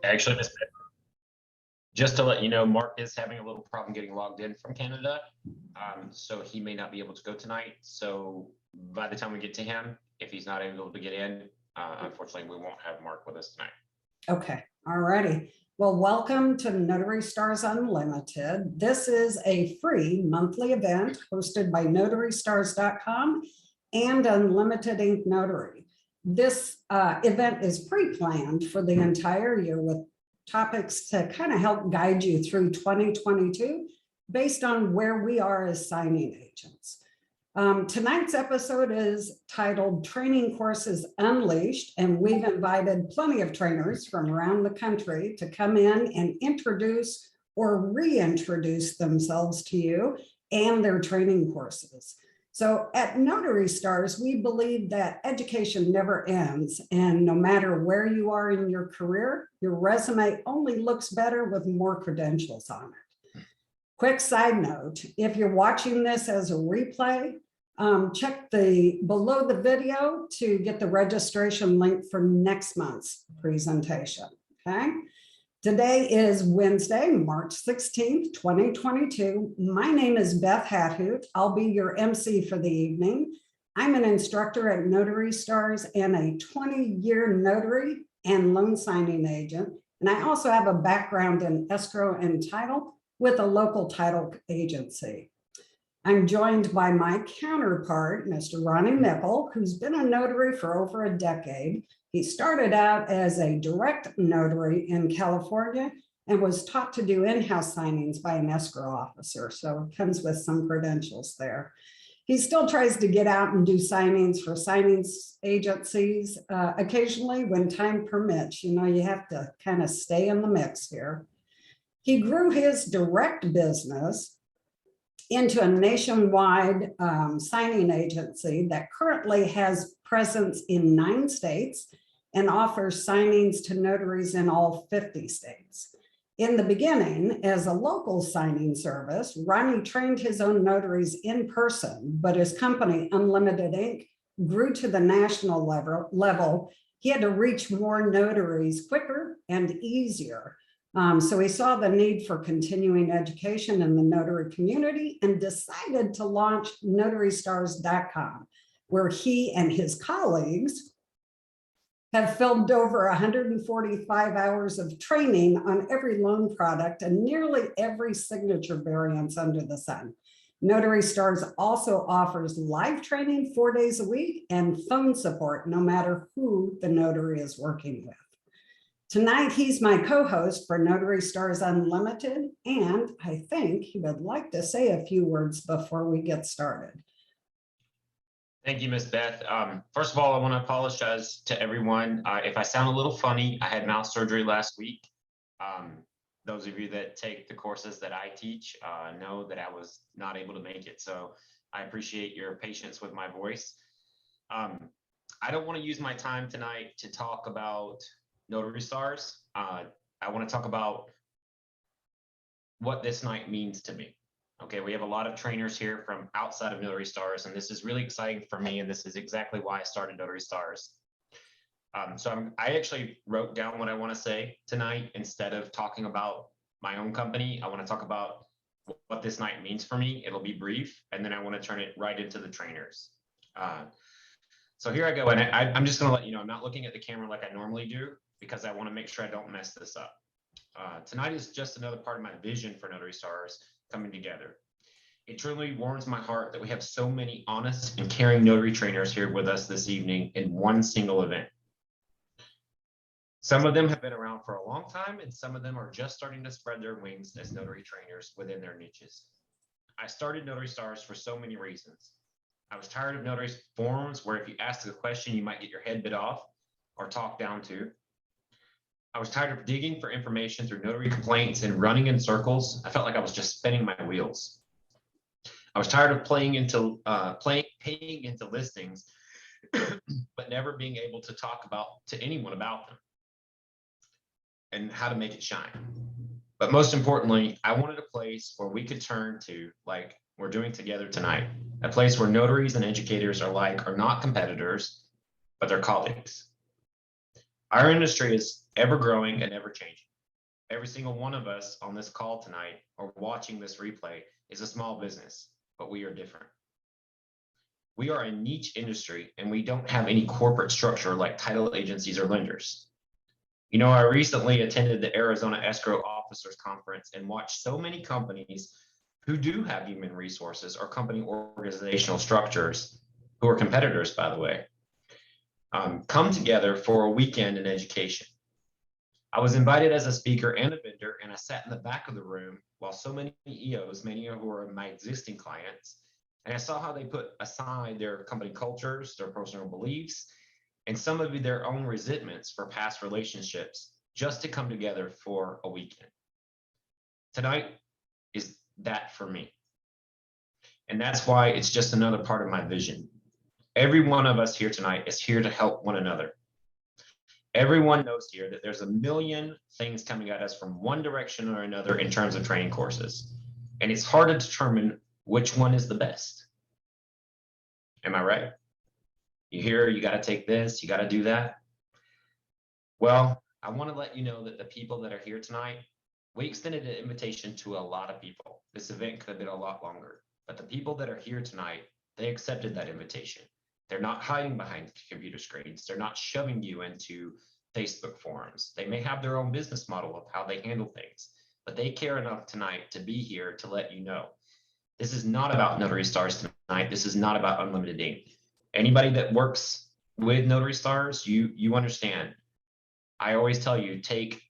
Actually, just to let you know, Mark is having a little problem getting logged in from Canada, so he may not be able to go tonight. So by the time we get to him, if he's not able to get in, unfortunately, we won't have Mark with us tonight. Okay, all righty. Well, welcome to Notary Stars Unlimited. This is a free monthly event hosted by NotaryStars.com and Unlimited Ink Notary. This event is pre-planned for the entire year with topics to kind of help guide you through 2022 based on where we are as signing agents. Tonight's episode is titled Training Courses Unleashed, and we've invited plenty of trainers from around the country to come in and introduce or reintroduce themselves to you and their training courses. So at Notary Stars, we believe that education never ends, and no matter where you are in your career, your resume only looks better with more credentials on it. Quick side note, if you're watching this as a replay, check below the video to get the registration link for next month's presentation, okay? Today is Wednesday, March 16th, 2022. My name is Beth Hathoot. I'll be your MC for the evening. I'm an instructor at Notary Stars and a 20-year notary and loan signing agent. And I also have a background in escrow and title with a local title agency. I'm joined by my counterpart, Mr. Ronnie Mickle, who's been a notary for over a decade. He started out as a direct notary in California and was taught to do in-house signings by an escrow officer, so it comes with some credentials there. He still tries to get out and do signings for signings agencies occasionally when time permits. You know, you have to kind of stay in the mix here. He grew his direct business into a nationwide signing agency that currently has presence in 9 states and offers signings to notaries in all 50 states. In the beginning, as a local signing service, Ronnie trained his own notaries in person, but his company, Unlimited Ink, grew to the national level. He had to reach more notaries quicker and easier. So he saw the need for continuing education in the notary community and decided to launch NotaryStars.com, where he and his colleagues have filmed over 145 hours of training on every loan product and nearly every signature variance under the sun. Notary Stars also offers live training 4 days a week and phone support, no matter who the notary is working with. Tonight, he's my co-host for Notary Stars Unlimited, and I think he would like to say a few words before we get started. Thank you, Ms. Beth. First of all, I want to apologize to everyone. If I sound a little funny, I had mouth surgery last week. Those of you that take the courses that I teach know that I was not able to make it. So I appreciate your patience with my voice. I don't want to use my time tonight to talk about Notary Stars. I want to talk about what this night means to me. Okay, we have a lot of trainers here from outside of Notary Stars, and this is really exciting for me, and this is exactly why I started Notary Stars. I actually wrote down what I want to say tonight. Instead of talking about my own company, I want to talk about what this night means for me. It'll be brief, and then I want to turn it right into the trainers. So here I go, and I'm just going to let you know, I'm not looking at the camera like I normally do because I want to make sure I don't mess this up. Tonight is just another part of my vision for Notary Stars coming together. It truly warms my heart that we have so many honest and caring notary trainers here with us this evening in one single event. Some of them have been around for a long time, and some of them are just starting to spread their wings as notary trainers within their niches. I started Notary Stars for so many reasons. I was tired of notary forums where if you asked a question, you might get your head bit off or talked down to. I was tired of digging for information through notary complaints and running in circles. I felt like I was just spinning my wheels. I was tired of paying into listings, but never being able to talk to anyone about them and how to make it shine. But most importantly, I wanted a place where we could turn to, like we're doing together tonight, a place where notaries and educators are not competitors, but they're colleagues. Our industry is ever growing and ever changing. Every single one of us on this call tonight or watching this replay is a small business, but we are different. We are a niche industry and we don't have any corporate structure like title agencies or lenders. You know, I recently attended the Arizona Escrow Officers Conference and watched so many companies who do have human resources or company organizational structures, who are competitors, by the way, come together for a weekend in education. I was invited as a speaker and a vendor, and I sat in the back of the room while so many EOs, many who are my existing clients, and I saw how they put aside their company cultures, their personal beliefs, and some of their own resentments for past relationships just to come together for a weekend. Tonight is that for me. And that's why it's just another part of my vision. Every one of us here tonight is here to help one another. Everyone knows here that there's a million things coming at us from one direction or another in terms of training courses. And it's hard to determine which one is the best. Am I right? You hear, you got to take this, you got to do that. Well, I want to let you know that the people that are here tonight, we extended an invitation to a lot of people. This event could have been a lot longer, but the people that are here tonight, they accepted that invitation. They're not hiding behind computer screens. They're not shoving you into Facebook forums. They may have their own business model of how they handle things, but they care enough tonight to be here to let you know. This is not about Notary Stars tonight. This is not about unlimited ink. Anybody that works with Notary Stars, you understand. I always tell you, take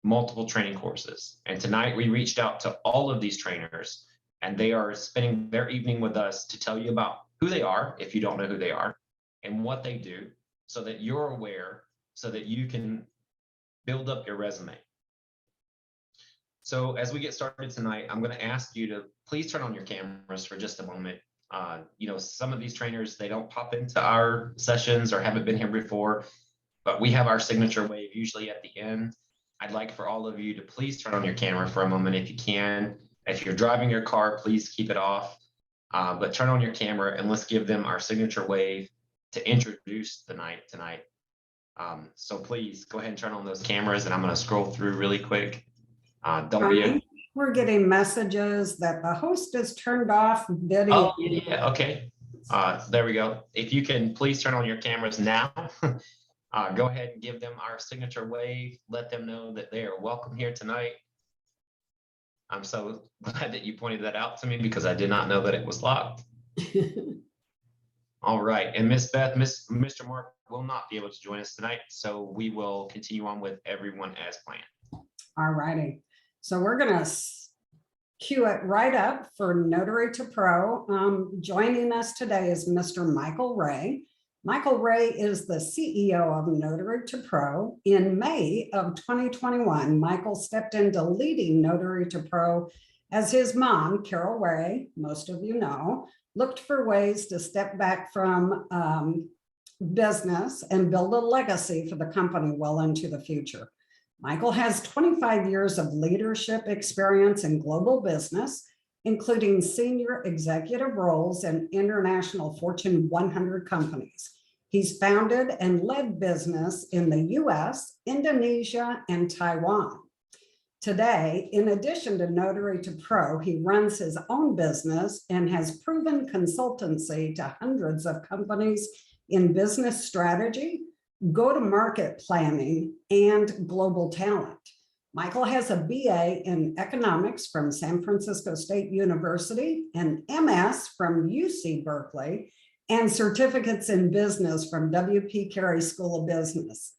multiple training courses. And tonight we reached out to all of these trainers, and they are spending their evening with us to tell you about who they are, if you don't know who they are, and what they do, so that you're aware, so that you can build up your resume. So as we get started tonight, I'm going to ask you to please turn on your cameras for just a moment. You know, some of these trainers, they don't pop into our sessions or haven't been here before, but we have our signature wave usually at the end. I'd like for all of you to please turn on your camera for a moment if you can. If you're driving your car, please keep it off, but turn on your camera and let's give them our signature wave to introduce the night tonight. So please go ahead and turn on those cameras, and I'm going to scroll through really quick. Don't be. We're getting messages that the host has turned off video. Oh, yeah, okay. There we go. If you can please turn on your cameras now. Go ahead and give them our signature wave. Let them know that they are welcome here tonight. I'm so glad that you pointed that out to me because I did not know that it was locked. All right, and Miss Beth, Mr. Mark will not be able to join us tonight, so we will continue on with everyone as planned. All righty, so we're gonna cue it right up for Notary to Pro. Joining us today is Mr. Michael Ray. Michael Ray is the CEO of Notary to Pro. In May of 2021, Michael stepped into leading Notary to Pro as his mom, Carol Ray, most of you know, looked for ways to step back from business and build a legacy for the company well into the future. Michael has 25 years of leadership experience in global business, including senior executive roles in international Fortune 100 companies. He's founded and led business in the US, Indonesia, and Taiwan. Today, in addition to Notary to Pro, he runs his own business and has proven consultancy to hundreds of companies in business strategy, go-to-market planning, and global talent. Michael has a BA in economics from San Francisco State University, an MS from UC Berkeley, and certificates in business from W.P. Carey School of Business.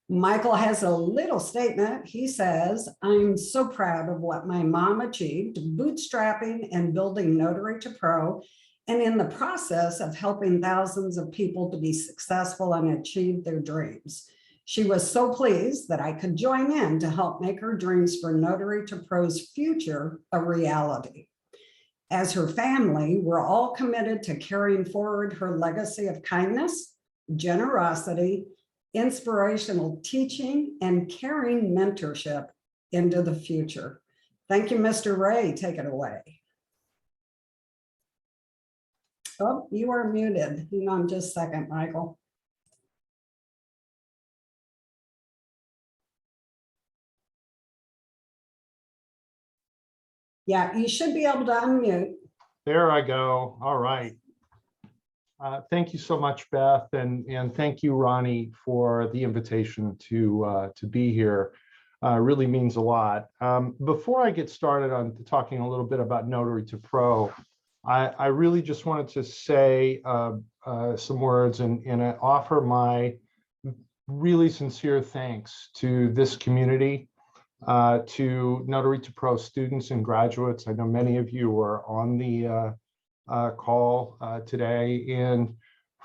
Michael has a little statement. He says, "I'm so proud of what my mom achieved, bootstrapping and building Notary to Pro, and in the process of helping thousands of people to be successful and achieve their dreams. She was so pleased that I could join in to help make her dreams for Notary to Pro's future a reality. As her family, we're all committed to carrying forward her legacy of kindness, generosity, inspirational teaching, and caring mentorship into the future." Thank you, Mr. Ray. Take it away. Oh, you are muted. Hang on just a second, Michael. Yeah, you should be able to unmute. There I go. All right. Thank you so much, Beth, and thank you, Ronnie, for the invitation to be here. Really means a lot. Before I get started on talking a little bit about Notary to Pro, I really just wanted to say some words and offer my really sincere thanks to this community, to Notary to Pro students and graduates. I know many of you are on the call today, and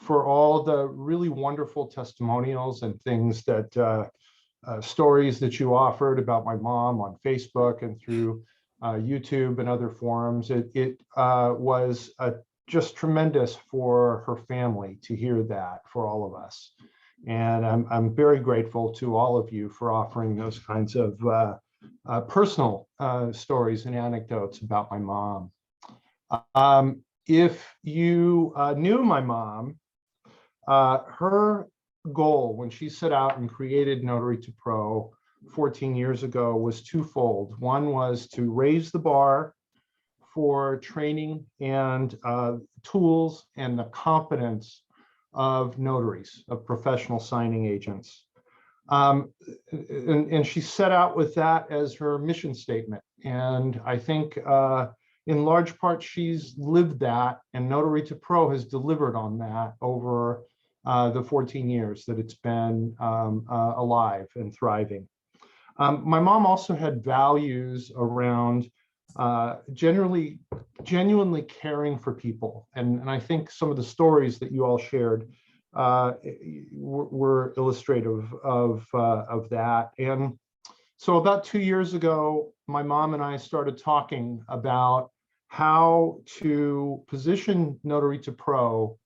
for all the really wonderful testimonials and things that stories that you offered about my mom on Facebook and through YouTube and other forums. It was just tremendous for her family to hear that, for all of us. And I'm very grateful to all of you for offering those kinds of personal stories and anecdotes about my mom. If you knew my mom, her goal when she set out and created Notary to Pro 14 years ago was twofold. One was to raise the bar for training and tools and the competence of notaries, of professional signing agents. And she set out with that as her mission statement. And I think in large part, she's lived that, and Notary to Pro has delivered on that over the 14 years that it's been alive and thriving. My mom also had values around genuinely caring for people. And I think some of the stories that you all shared were illustrative of that. And so about 2 years ago, my mom and I started talking about how to position Notary to Pro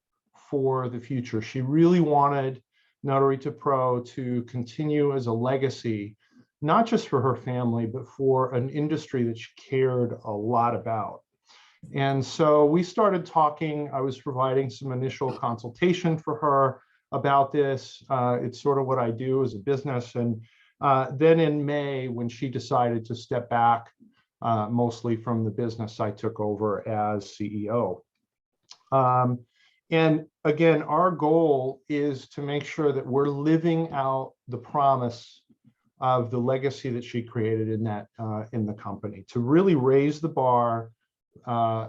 for the future. She really wanted Notary to Pro to continue as a legacy, not just for her family, but for an industry that she cared a lot about. And so we started talking. I was providing some initial consultation for her about this. It's sort of what I do as a business. And then in May, when she decided to step back, mostly from the business, I took over as CEO. And again, our goal is to make sure that we're living out the promise of the legacy that she created in that in the company, to really raise the bar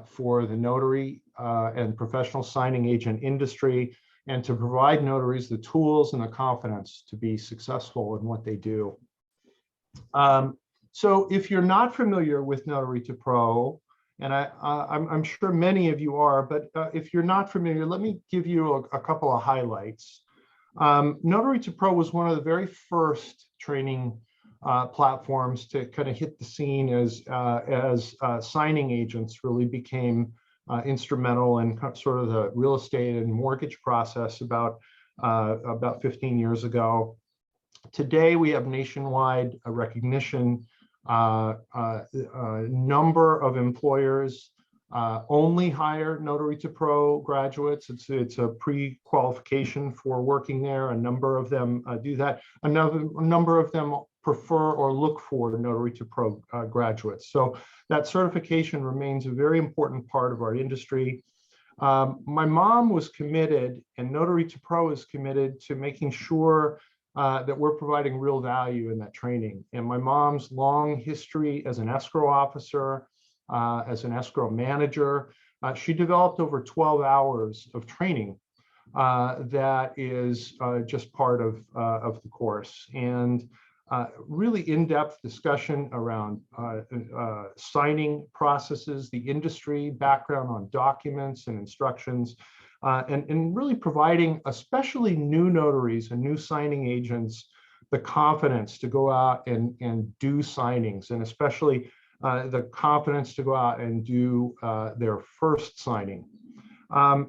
for the notary and professional signing agent industry, and to provide notaries the tools and the confidence to be successful in what they do. So if you're not familiar with Notary to Pro, and I'm sure many of you are, but if you're not familiar, let me give you a couple of highlights. Notary to Pro was one of the very first training platforms to kind of hit the scene as signing agents really became instrumental in sort of the real estate and mortgage process about 15 years ago. Today, we have nationwide recognition. Number of employers only hire Notary to Pro graduates. It's a pre-qualification for working there. A number of them do that. A number of them prefer or look for Notary to Pro graduates. So that certification remains a very important part of our industry. My mom was committed, and Notary to Pro is committed to making sure that we're providing real value in that training. And my mom's long history as an escrow officer, as an escrow manager, she developed over 12 hours of training that is just part of the course. And really in-depth discussion around signing processes, the industry, background on documents and instructions, and really providing especially new notaries and new signing agents the confidence to go out and do signings, and especially the confidence to go out and do their first signing.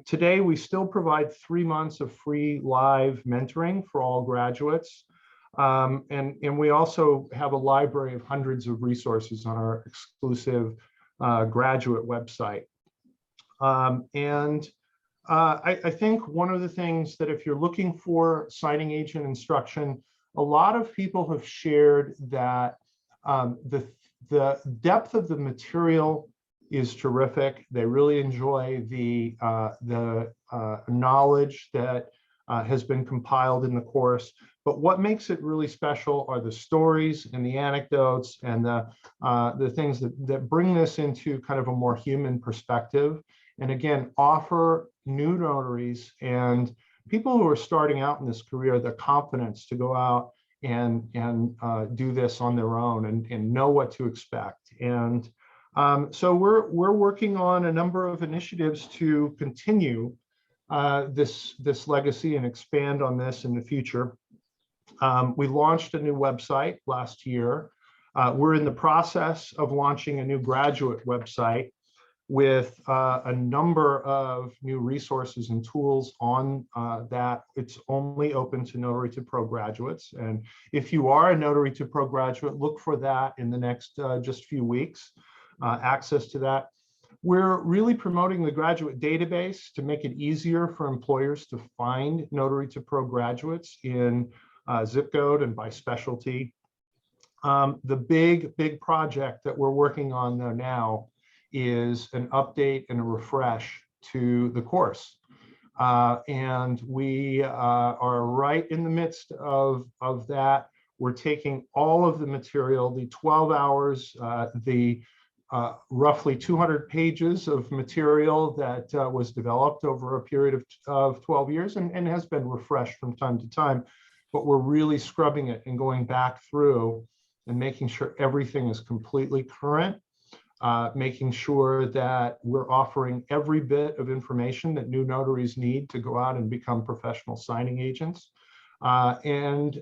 Today, we still provide 3 months of free live mentoring for all graduates. And we also have a library of hundreds of resources on our exclusive graduate website. I think one of the things that if you're looking for signing agent instruction, a lot of people have shared that The depth of the material is terrific. They really enjoy the knowledge that has been compiled in the course. But what makes it really special are the stories and the anecdotes and the things that bring this into kind of a more human perspective. And again, offer new notaries and people who are starting out in this career the confidence to go out and do this on their own and know what to expect. And so we're working on a number of initiatives to continue this legacy and expand on this in the future. We launched a new website last year. We're in the process of launching a new graduate website with a number of new resources and tools on that. It's only open to Notary to Pro graduates. And if you are a Notary to Pro graduate, look for that in the next just few weeks, access to that. We're really promoting the graduate database to make it easier for employers to find Notary to Pro graduates in zip code and by specialty. The big project that we're working on though now is an update and a refresh to the course. And we are right in the midst of that. We're taking all of the material, the 12 hours, the roughly 200 pages of material that was developed over a period of 12 years and has been refreshed from time to time. But we're really scrubbing it and going back through and making sure everything is completely current. Making sure that we're offering every bit of information that new notaries need to go out and become professional signing agents, and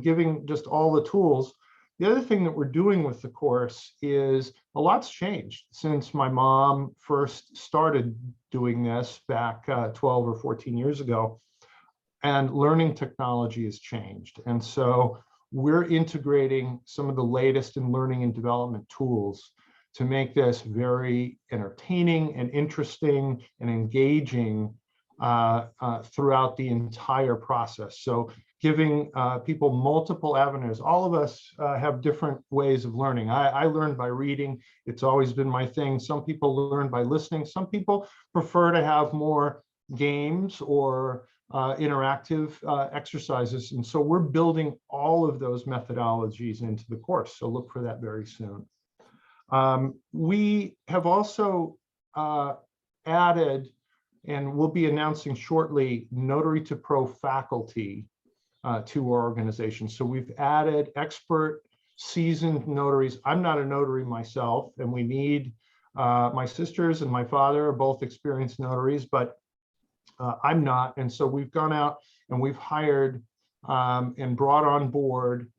giving just all the tools. The other thing that we're doing with the course is a lot's changed since my mom first started doing this back 12 or 14 years ago, and learning technology has changed. And so we're integrating some of the latest in learning and development tools to make this very entertaining and interesting and engaging throughout the entire process. So giving people multiple avenues. All of us have different ways of learning. I learn by reading. It's always been my thing. Some people learn by listening. Some people prefer to have more games or interactive exercises. And so we're building all of those methodologies into the course. So look for that very soon. We have also added, and we'll be announcing shortly, Notary to Pro faculty to our organization. So we've added expert, seasoned notaries. I'm not a notary myself, and we need, my sisters and my father are both experienced notaries, but I'm not. And so we've gone out and we've hired and brought on board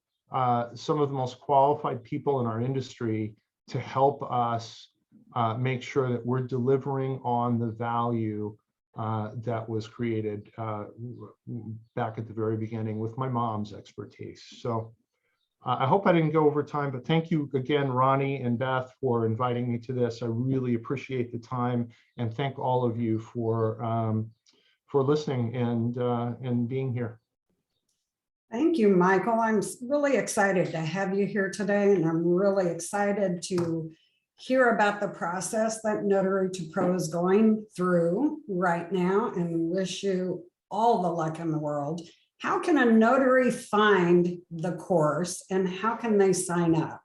some of the most qualified people in our industry to help us make sure that we're delivering on the value that was created back at the very beginning with my mom's expertise. So I hope I didn't go over time, but thank you again, Ronnie and Beth, for inviting me to this. I really appreciate the time, and thank all of you for listening and being here. Thank you, Michael. I'm really excited to have you here today, and I'm really excited to hear about the process that Notary to Pro is going through right now, and wish you all the luck in the world. How can a notary find the course, and how can they sign up?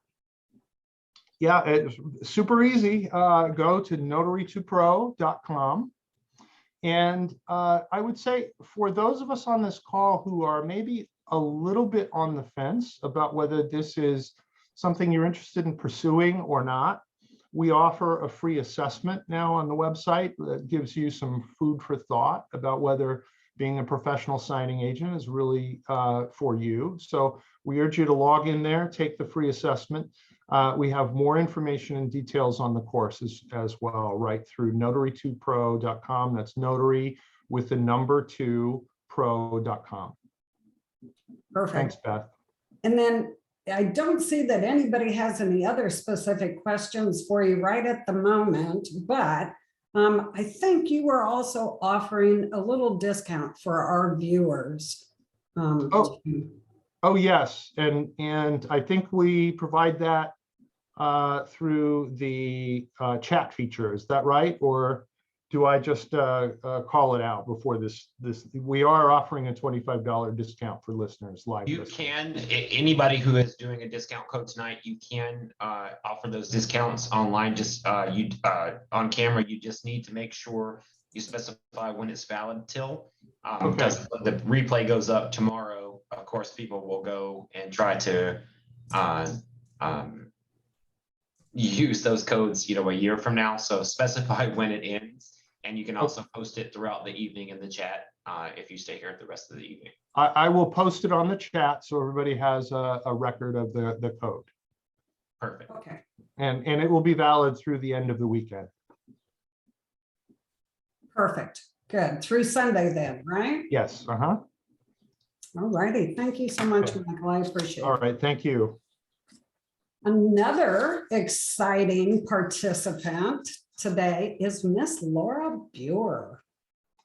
Yeah, it's super easy. Go to notarytopro.com. And I would say for those of us on this call who are maybe a little bit on the fence about whether this is something you're interested in pursuing or not, we offer a free assessment now on the website that gives you some food for thought about whether being a professional signing agent is really for you. So we urge you to log in there, take the free assessment. We have more information and details on the courses as well, right through notarytopro.com. That's notary with the number 2 pro.com. Perfect. Thanks, Beth. And then I don't see that anybody has any other specific questions for you right at the moment, but I think you were also offering a little discount for our viewers. Oh, yes, and I think we provide that through the chat feature. Is that right? Or do I just call it out before this? We are offering a $25 discount for listeners, live You listeners. can, anybody who is doing a discount code tonight, you can offer those discounts online. Just on camera, you just need to make sure you specify when it's valid till. Because the replay goes up tomorrow, of course, people will go and try to use those codes, a year from now. So specify when it ends, and you can also post it throughout the evening in the chat if you stay here the rest of the evening. I will post it on the chat so everybody has a record of the code. Perfect. Okay. And it will be valid through the end of the weekend. Perfect. Good. Through Sunday then, right? Yes. Uh-huh. All righty. Thank you so much, Michael. I appreciate it. All right. Thank you. Another exciting participant today is Miss Laura Buer.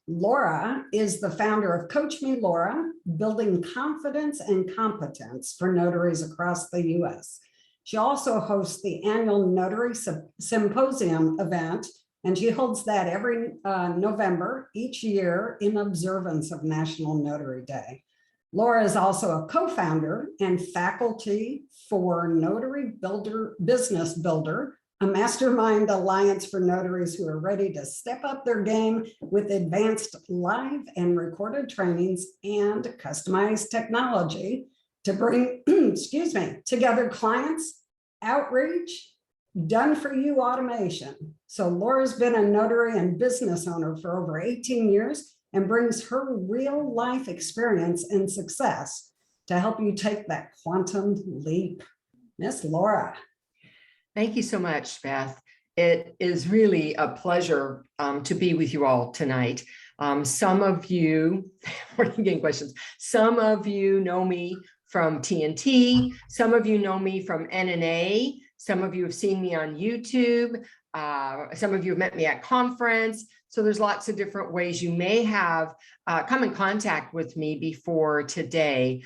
Laura is the founder of Coach Me Laura, building confidence and competence for notaries across the U.S. She also hosts the annual Notary Symposium event, and she holds that every November each year in observance of National Notary Day. Laura is also a co-founder and faculty for Notary Business Builder, a mastermind alliance for notaries who are ready to step up their game with advanced live and recorded trainings and customized technology to bring, together clients, outreach, done for you automation. So Laura's been a notary and business owner for over 18 years and brings her real life experience and success to help you take that quantum leap. Miss Laura. Thank you so much, Beth. It is really a pleasure to be with you all tonight. Some of you, we're getting questions. Some of you know me from TNT. Some of you know me from NNA. Some of you have seen me on YouTube. Some of you have met me at conference. So there's lots of different ways you may have come in contact with me before today.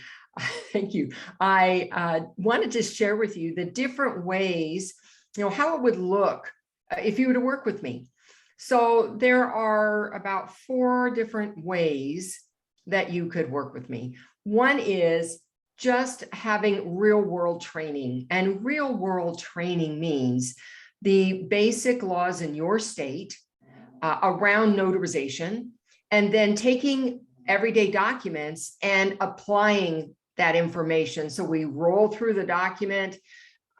Thank you. I wanted to share with you the different ways, how it would look if you were to work with me. So there are about 4 different ways that you could work with me. One is just having real world training, and real world training means the basic laws in your state around notarization, and then taking everyday documents and applying that information. So we roll through the document,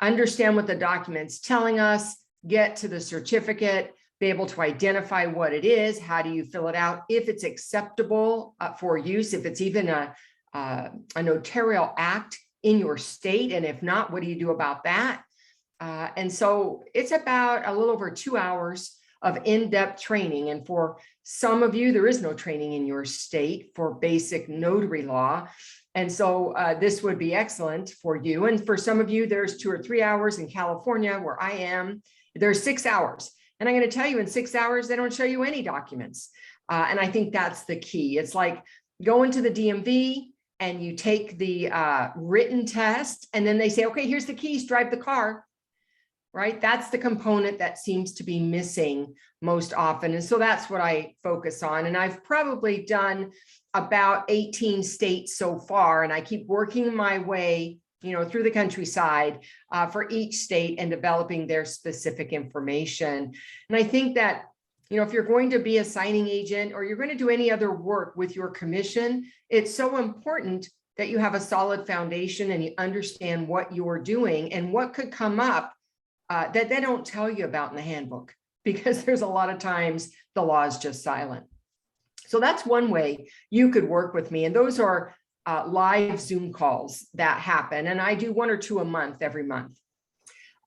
understand what the document's telling us, get to the certificate, be able to identify what it is, how do you fill it out, if it's acceptable for use, if it's even a notarial act in your state, and if not, what do you do about that? And so it's about a little over 2 hours of in-depth training. And for some of you, there is no training in your state for basic notary law. And so this would be excellent for you. And for some of you, there's 2 or 3 hours. In California, where I am, there's 6 hours. And I'm going to tell you, in 6 hours, they don't show you any documents. And I think that's the key. It's like going to the DMV and you take the written test, and then they say, okay, here's the keys, drive the car. Right? That's the component that seems to be missing most often. And so that's what I focus on. And I've probably done about 18 states so far, and I keep working my way, through the countryside for each state and developing their specific information. And I think that, if you're going to be a signing agent or you're going to do any other work with your commission, it's so important that you have a solid foundation and you understand what you're doing and what could come up that they don't tell you about in the handbook, because there's a lot of times the law is just silent. So that's one way you could work with me. And those are live Zoom calls that happen. And I do 1 or 2 a month, every month.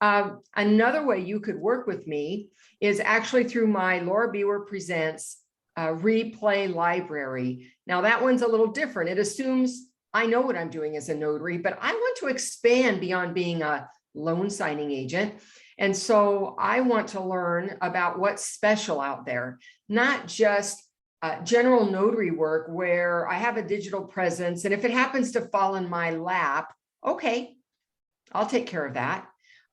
Another way you could work with me is actually through my Laura Buer Presents replay library. Now that one's a little different. It assumes I know what I'm doing as a notary, but I want to expand beyond being a loan signing agent. And so I want to learn about what's special out there, not just general notary work where I have a digital presence, and if it happens to fall in my lap, okay, I'll take care of that.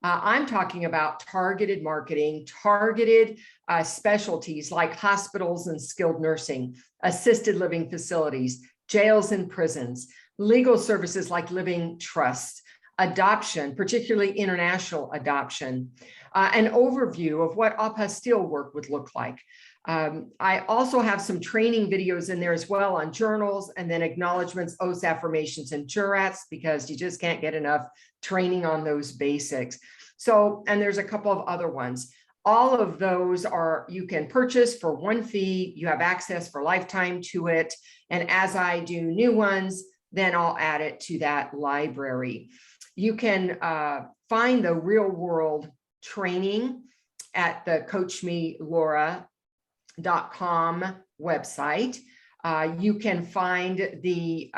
I'm talking about targeted marketing, targeted specialties like hospitals and skilled nursing, assisted living facilities, jails and prisons, legal services like living trusts, adoption, particularly international adoption, an overview of what apostille work would look like. I also have some training videos in there as well on journals, and then acknowledgements, oaths, affirmations, and jurats, because you just can't get enough training on those basics. So, and there's a couple of other ones. All of those are, you can purchase for one fee. You have access for lifetime to it. And as I do new ones, then I'll add it to that library. You can find the real world training at the CoachMeLaura.com website. You can find the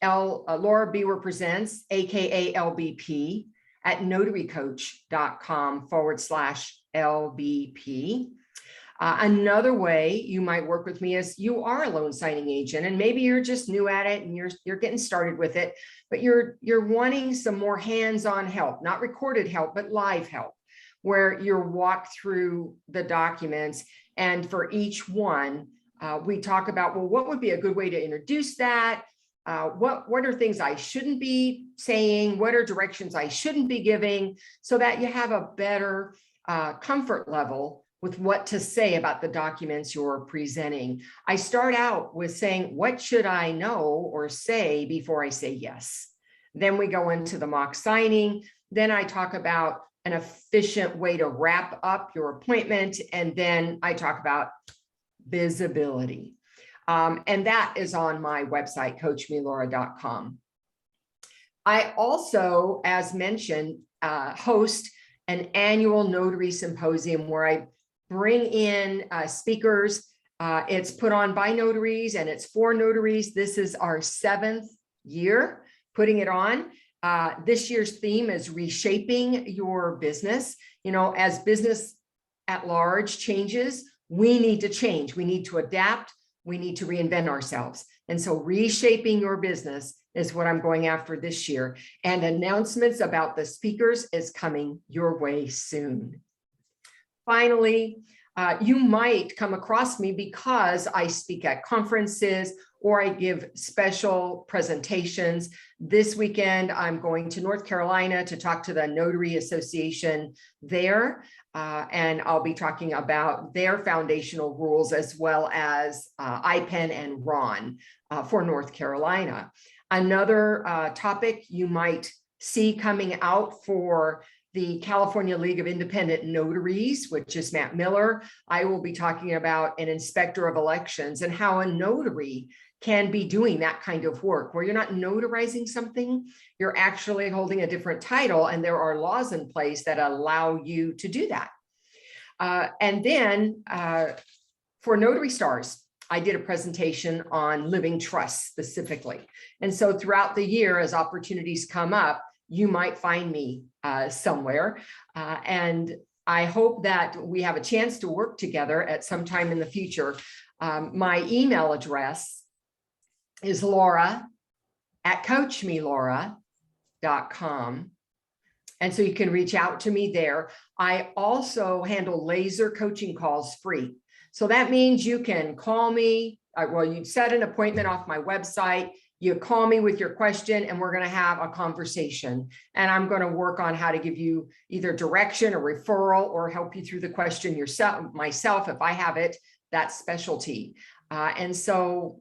Laura Beaver Presents, AKA LBP, at notarycoach.com/LBP. Another way you might work with me is you are a loan signing agent, and maybe you're just new at it and you're getting started with it, but you're wanting some more hands-on help, not recorded help, but live help, where you're walked through the documents. And for each one, we talk about, well, what would be a good way to introduce that? What are things I shouldn't be saying? What are directions I shouldn't be giving, so that you have a better comfort level with what to say about the documents you're presenting. I start out with saying, what should I know or say before I say yes? Then we go into the mock signing. Then I talk about an efficient way to wrap up your appointment. And then I talk about visibility. And that is on my website, CoachMeLaura.com. I also, as mentioned, host an annual notary symposium where I bring in speakers. It's put on by notaries and it's for notaries. This is our 7th year putting it on. This year's theme is reshaping your business. You know, as business at large changes, we need to change. We need to adapt. We need to reinvent ourselves. And so reshaping your business is what I'm going after this year. And announcements about the speakers is coming your way soon. Finally, you might come across me because I speak at conferences or I give special presentations. This weekend, I'm going to North Carolina to talk to the Notary Association there. And I'll be talking about their foundational rules as well as IPEN and RON for North Carolina. Another topic you might see coming out for the California League of Independent Notaries, which is Matt Miller. I will be talking about an inspector of elections and how a notary can be doing that kind of work where you're not notarizing something, you're actually holding a different title, and there are laws in place that allow you to do that. And then for Notary Stars, I did a presentation on living trusts specifically. And so throughout the year, as opportunities come up, you might find me somewhere. And I hope that we have a chance to work together at some time in the future. My email address is laura@coachmelaura.com. And so you can reach out to me there. I also handle laser coaching calls free. So that means you can call me. Well, you set an appointment off my website. You call me with your question and we're going to have a conversation. And I'm going to work on how to give you either direction or referral or help you through the question myself, if I have it, that specialty. And so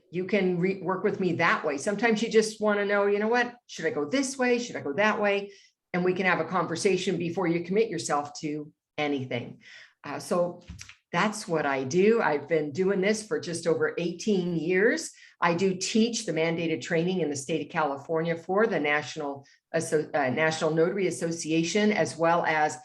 you can work with me that way. Sometimes you just want to know, you know what, should I go this way? Should I go that way? And we can have a conversation before you commit yourself to anything. So that's what I do. I've been doing this for just over 18 years. I do teach the mandated training in the state of California for the National Notary Association, as well as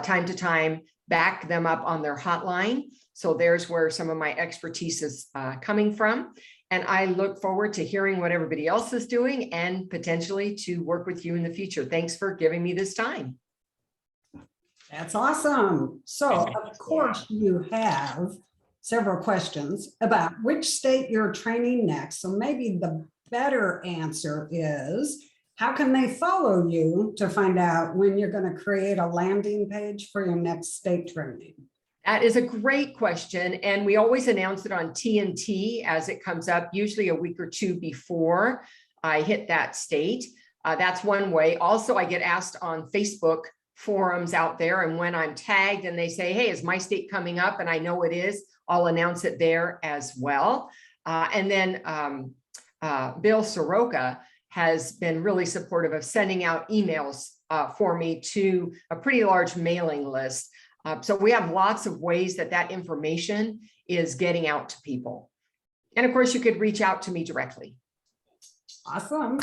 time to time back them up on their hotline. So there's where some of my expertise is coming from. And I look forward to hearing what everybody else is doing and potentially to work with you in the future. Thanks for giving me this time. That's awesome. So of course you have several questions about which state you're training next. So maybe the better answer is, how can they follow you to find out when you're going to create a landing page for your next state training? That is a great question. And we always announce it on TNT as it comes up, usually a week or two before I hit that state. That's one way. Also, I get asked on Facebook forums out there, and when I'm tagged and they say, hey, is my state coming up? And I know it is, I'll announce it there as well. And then Bill Soroka has been really supportive of sending out emails for me to a pretty large mailing list. So we have lots of ways that information is getting out to people. And of course, you could reach out to me directly. Awesome.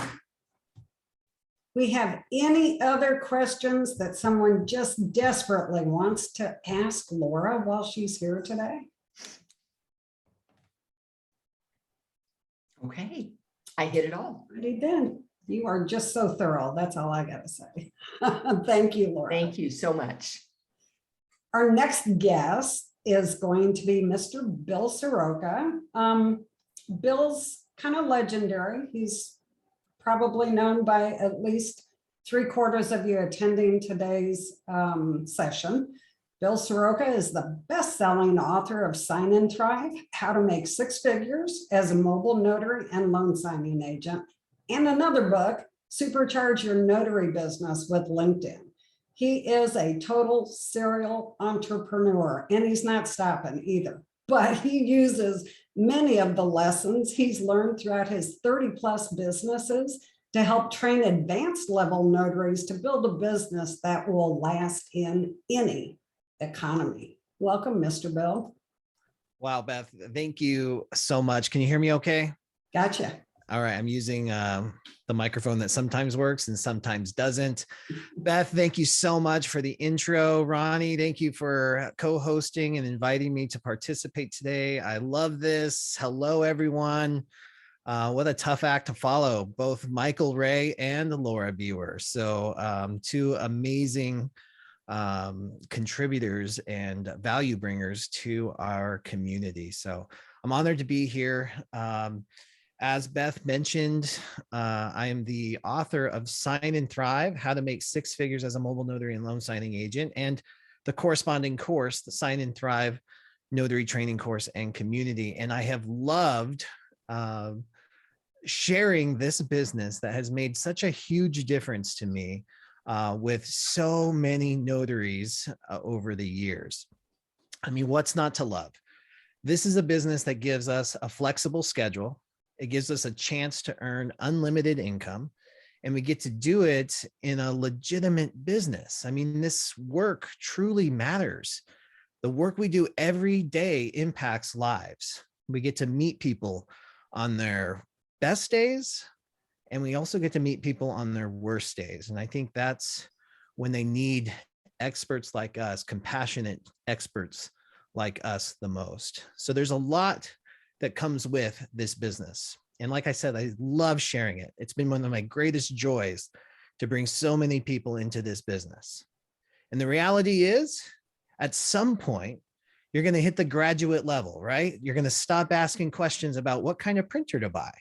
We have any other questions that someone just desperately wants to ask Laura while she's here today? Okay, I hit it all. Already done. You are just so thorough. That's all I got to say. Thank you, Laura. Thank you so much. Our next guest is going to be Mr. Bill Soroka. Bill's kind of legendary. He's probably known by at least 3/4 of you attending today's session. Bill Soroka is the best-selling author of Sign and Thrive, How to Make Six Figures as a Mobile Notary and Loan Signing Agent, and another book, Supercharge Your Notary Business with LinkedIn. He is a total serial entrepreneur, and he's not stopping either. But he uses many of the lessons he's learned throughout his 30+ businesses to help train advanced level notaries to build a business that will last in any economy. Welcome, Mr. Bill. Wow, Beth, thank you so much. Can you hear me okay? Gotcha. All right, I'm using the microphone that sometimes works and sometimes doesn't. Beth, thank you so much for the intro. Ronnie, thank you for co-hosting and inviting me to participate today. I love this. Hello, everyone. What a tough act to follow, both Michael Ray and the Laura viewers. So two amazing contributors and value bringers to our community. So I'm honored to be here. As Beth mentioned, I am the author of Sign and Thrive, How to Make Six Figures as a Mobile Notary and Loan Signing Agent, and the corresponding course, the Sign and Thrive Notary Training Course and Community. And I have loved sharing this business that has made such a huge difference to me with so many notaries over the years. I mean, what's not to love? This is a business that gives us a flexible schedule. It gives us a chance to earn unlimited income, and we get to do it in a legitimate business. I mean, this work truly matters. The work we do every day impacts lives. We get to meet people on their best days, and we also get to meet people on their worst days. And I think that's when they need experts like us, compassionate experts like us the most. So there's a lot that comes with this business. And like I said, I love sharing it. It's been one of my greatest joys to bring so many people into this business. And the reality is, at some point, you're going to hit the graduate level, right? You're going to stop asking questions about what kind of printer to buy,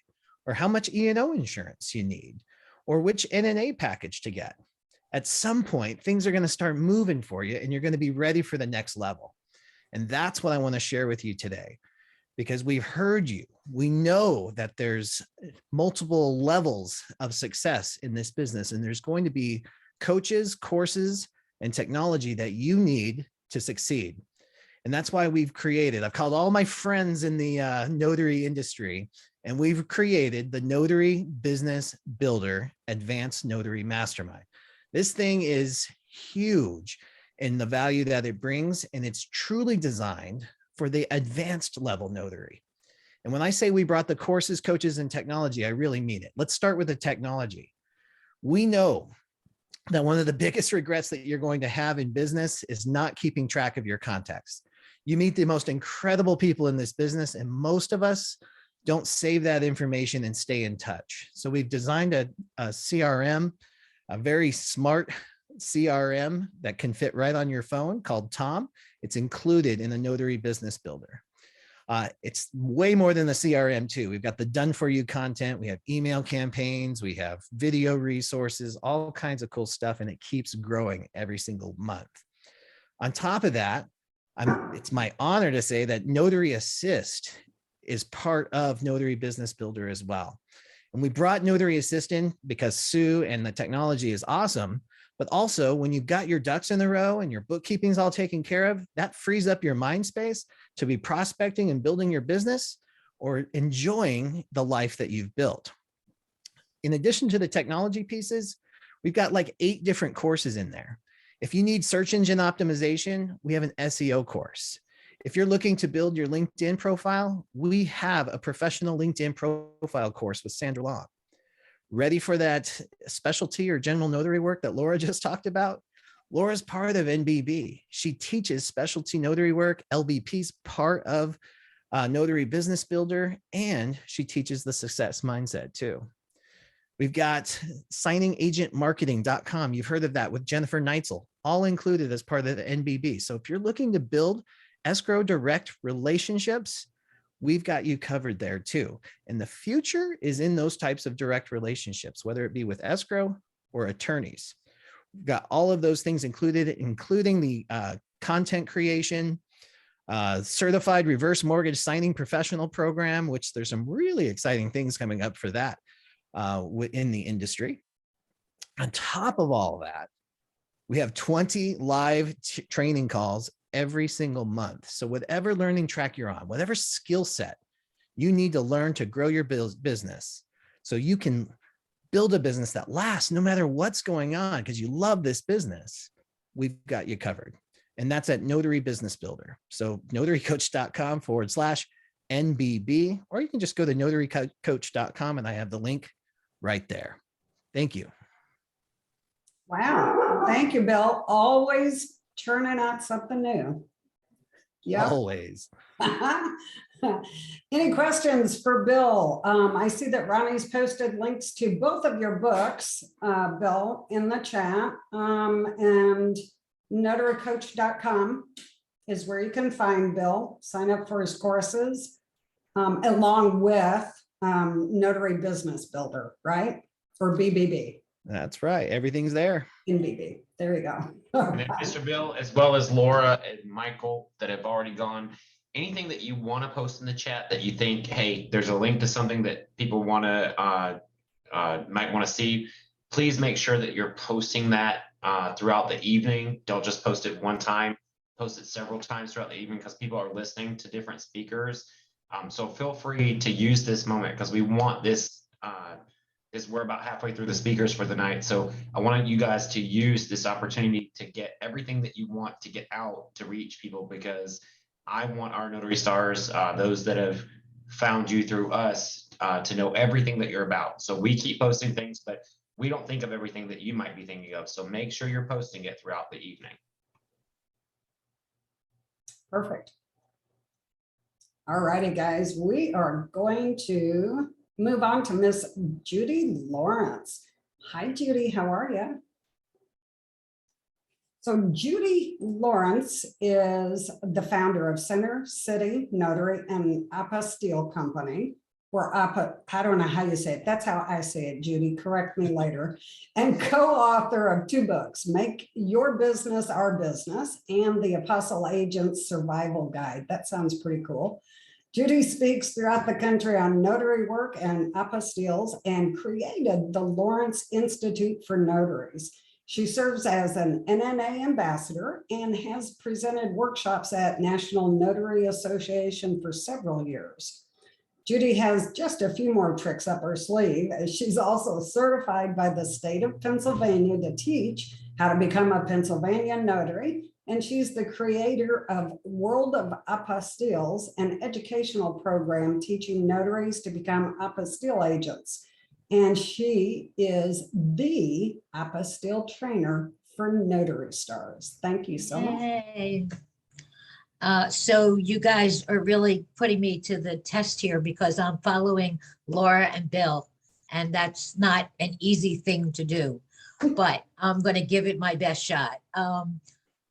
or how much E&O insurance you need, or which NNA package to get. At some point, things are going to start moving for you, and you're going to be ready for the next level. And that's what I want to share with you today. Because we've heard you, we know that there's multiple levels of success in this business, and there's going to be coaches, courses, and technology that you need to succeed. And that's why we've created, I've called all my friends in the notary industry, and we've created the Notary Business Builder Advanced Notary Mastermind. This thing is huge in the value that it brings, and it's truly designed for the advanced level notary. And when I say we brought the courses, coaches, and technology, I really mean it. Let's start with the technology. We know that one of the biggest regrets that you're going to have in business is not keeping track of your contacts. You meet the most incredible people in this business, and most of us don't save that information and stay in touch. So we've designed a CRM, a very smart CRM that can fit right on your phone called Tom. It's included in the Notary Business Builder. It's way more than the CRM too. We've got the done for you content. We have email campaigns. We have video resources, all kinds of cool stuff. And it keeps growing every single month. On top of that, it's my honor to say that Notary Assist is part of Notary Business Builder as well. And we brought Notary Assist in because Sue and the technology is awesome. But also when you've got your ducks in a row and your bookkeeping's all taken care of, that frees up your mind space to be prospecting and building your business or enjoying the life that you've built. In addition to the technology pieces, we've got like 8 different courses in there. If you need search engine optimization, we have an SEO course. If you're looking to build your LinkedIn profile, we have a professional LinkedIn profile course with Sandra Long. Ready for that specialty or general notary work that Laura just talked about? Laura's part of NBB. She teaches specialty notary work. LBP's part of Notary Business Builder, and she teaches the success mindset too. We've got signingagentmarketing.com. You've heard of that with Jennifer Neitzel, all included as part of the NBB. So if you're looking to build escrow direct relationships, we've got you covered there too. And the future is in those types of direct relationships, whether it be with escrow or attorneys. We've got all of those things included, including the content creation, certified reverse mortgage signing professional program, which there's some really exciting things coming up for that within the industry. On top of all of that, we have 20 live training calls every single month. So whatever learning track you're on, whatever skill set you need to learn to grow your business, so you can build a business that lasts no matter what's going on because you love this business, we've got you covered. And that's at Notary Business Builder. So notarycoach.com/NBB, or you can just go to notarycoach.com and I have the link right there. Thank you. Wow. Thank you, Bill. Always churning out something new. Yeah. Always. Any questions for Bill? I see that Ronnie's posted links to both of your books, Bill, in the chat, and notarycoach.com is where you can find Bill. Sign up for his courses, along with Notary Business Builder, right? For BBB. That's right. Everything's there. In BB. There you go. And then Mr. Bill, as well as Laura and Michael that have already gone, anything that you want to post in the chat that you think, hey, there's a link to something that people want to might want to see, please make sure that you're posting that throughout the evening. Don't just post it one time, post it several times throughout the evening because people are listening to different speakers. So feel free to use this moment because we want this. We're about halfway through the speakers for the night. So I want you guys to use this opportunity to get everything that you want to get out to reach people, because I want our Notary Stars, those that have found you through us, to know everything that you're about. So we keep posting things, but we don't think of everything that you might be thinking of. So make sure you're posting it throughout the evening. Perfect. All righty, guys, we are going to move on to Miss Judy Lawrence. Hi, Judy, how are you? So Judy Lawrence is the founder of Center City Notary and Apostille Company, or I don't know how you say it. That's how I say it, Judy. Correct me later. And co-author of 2 books, Make Your Business Our Business and The Apostle Agent's Survival Guide. That sounds pretty cool. Judy speaks throughout the country on notary work and apostilles and created the Lawrence Institute for Notaries. She serves as an NNA ambassador and has presented workshops at National Notary Association for several years. Judy has just a few more tricks up her sleeve, as she's also certified by the state of Pennsylvania to teach how to become a Pennsylvania notary. And she's the creator of World of Apostilles, an educational program teaching notaries to become apostille agents. And she is the apostille trainer for Notary Stars. Thank you so much. Hey. So you guys are really putting me to the test here because I'm following Laura and Bill, and that's not an easy thing to do, but I'm going to give it my best shot.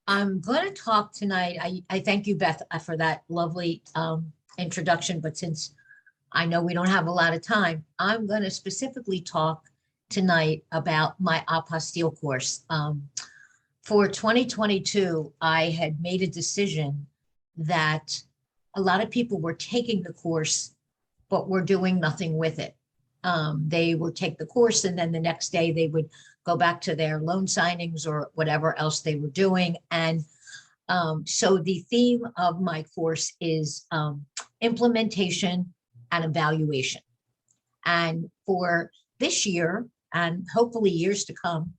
I'm going to talk tonight. I thank you, Beth, for that lovely introduction, but since I know we don't have a lot of time, I'm going to specifically talk tonight about my apostille course. For 2022, I had made a decision that a lot of people were taking the course, but were doing nothing with it. They would take the course and then the next day they would go back to their loan signings or whatever else they were doing. And so the theme of my course is implementation and evaluation. And for this year, and hopefully years to come,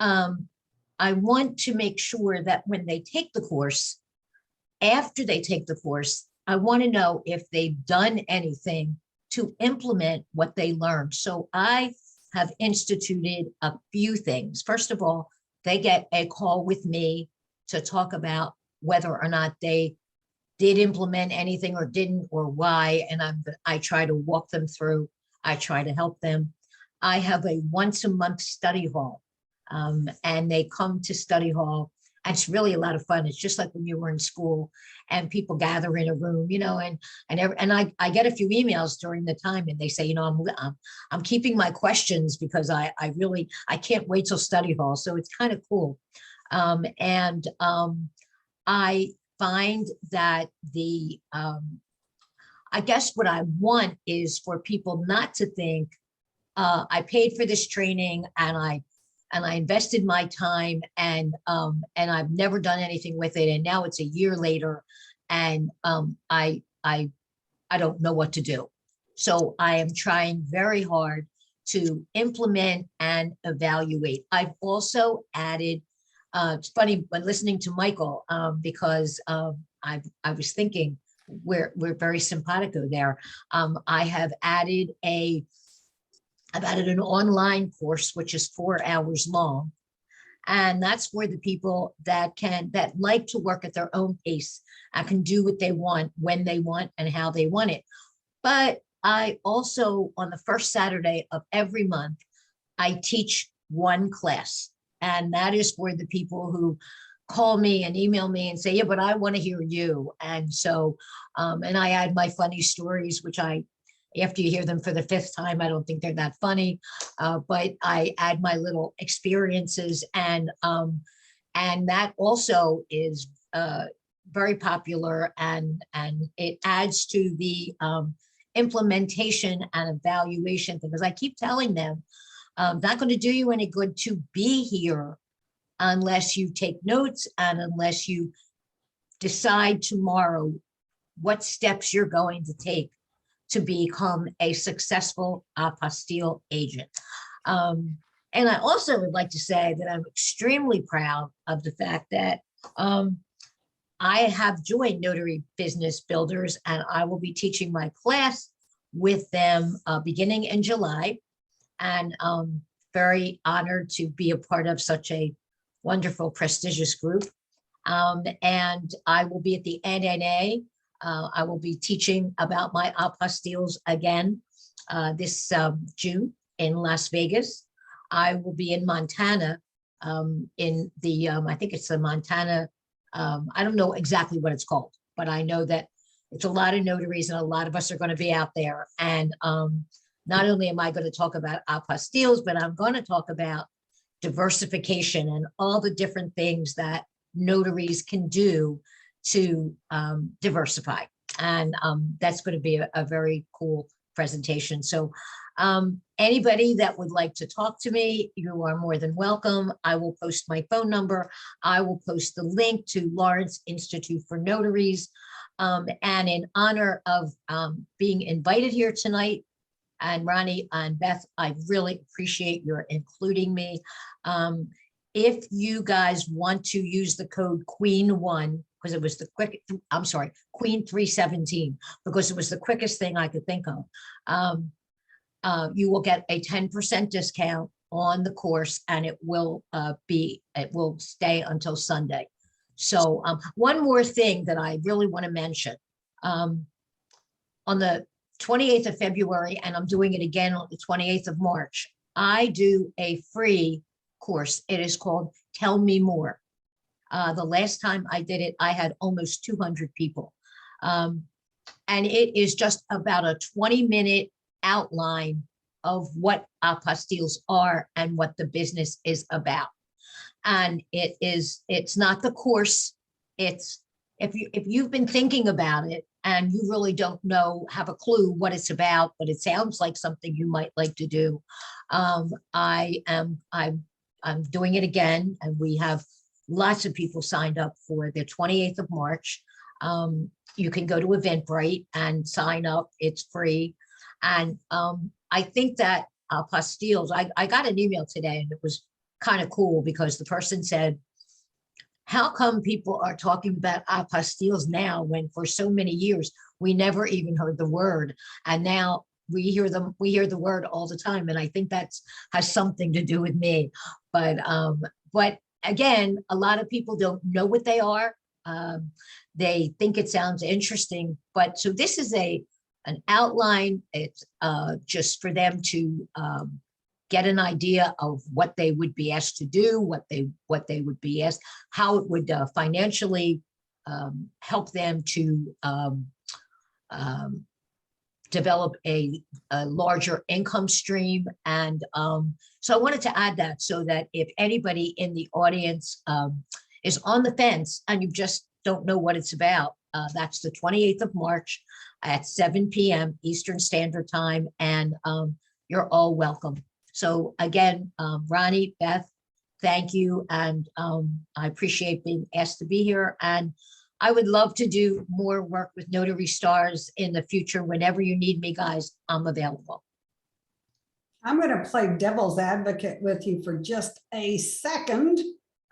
I want to make sure that when they take the course, after they take the course, I want to know if they've done anything to implement what they learned. So I have instituted a few things. First of all, they get a call with me to talk about whether or not they did implement anything or didn't, or why. And I try to walk them through. I try to help them. I have a once a month study hall, and they come to study hall. And it's really a lot of fun. It's just like when you were in school and people gather in a room, you know, and I get a few emails during the time and they say, you know, I'm keeping my questions because I can't wait till study hall. So it's kind of cool. I find that I guess what I want is for people not to think, I paid for this training and I invested my time and I've never done anything with it. And now it's a year later and I don't know what to do. So I am trying very hard to implement and evaluate. I've also added, it's funny when listening to Michael, because I was thinking we're very simpatico there. I have added an online course, which is 4 hours long. And that's for the people that like to work at their own pace and can do what they want, when they want, and how they want it. But I also, on the first Saturday of every month, I teach one class. And that is for the people who call me and email me and say, yeah, but I want to hear you. And so, and I add my funny stories, which after you hear them for the 5th time, I don't think they're that funny, but I add my little experiences, and that also is very popular, and it adds to the implementation and evaluation, because I keep telling them, not going to do you any good to be here unless you take notes and unless you decide tomorrow what steps you're going to take to become a successful apostille agent. And I also would like to say that I'm extremely proud of the fact that I have joined Notary Business Builders, and I will be teaching my class with them beginning in July. And very honored to be a part of such a wonderful, prestigious group. And I will be at the NNA. I will be teaching about my apostilles again this June in Las Vegas. I will be in Montana in the, I think it's the Montana, I don't know exactly what it's called, but I know that it's a lot of notaries and a lot of us are going to be out there. And not only am I going to talk about apostilles, but I'm going to talk about diversification and all the different things that notaries can do to diversify. And that's going to be a very cool presentation. So anybody that would like to talk to me, you are more than welcome. I will post my phone number. I will post the link to Lawrence Institute for Notaries. And in honor of being invited here tonight, and Ronnie and Beth, I really appreciate your including me. If you guys want to use the code Queen1, because it was the quick, I'm sorry, Queen 317, because it was the quickest thing I could think of. You will get a 10% discount on the course, and it will stay until Sunday. So one more thing that I really want to mention, on the 28th of February, and I'm doing it again on the 28th of March, I do a free course. It is called Tell Me More. The last time I did it, I had almost 200 people. And it is just about a 20-minute outline of what apostilles are and what the business is about. And it's not the course. It's, if you've been thinking about it and you really don't know, have a clue what it's about, but it sounds like something you might like to do. I'm doing it again, and we have lots of people signed up for the 28th of March. You can go to Eventbrite and sign up. It's free. And I think that apostilles, I got an email today, and it was kind of cool because the person said, how come people are talking about apostilles now when for so many years we never even heard the word, and now we hear the word all the time. And I think that's has something to do with me. But again, a lot of people don't know what they are. They think it sounds interesting, but so this is an outline. It's just for them to get an idea of what they would be asked to do, what they would be asked, how it would financially help them to develop a larger income stream. And so I wanted to add that, so that if anybody in the audience is on the fence and you just don't know what it's about, that's the 28th of March at 7 p.m. Eastern Standard Time, and you're all welcome. So again, Ronnie, Beth, thank you. And I appreciate being asked to be here. And I would love to do more work with Notary Stars in the future. Whenever you need me, guys, I'm available. I'm going to play devil's advocate with you for just a second.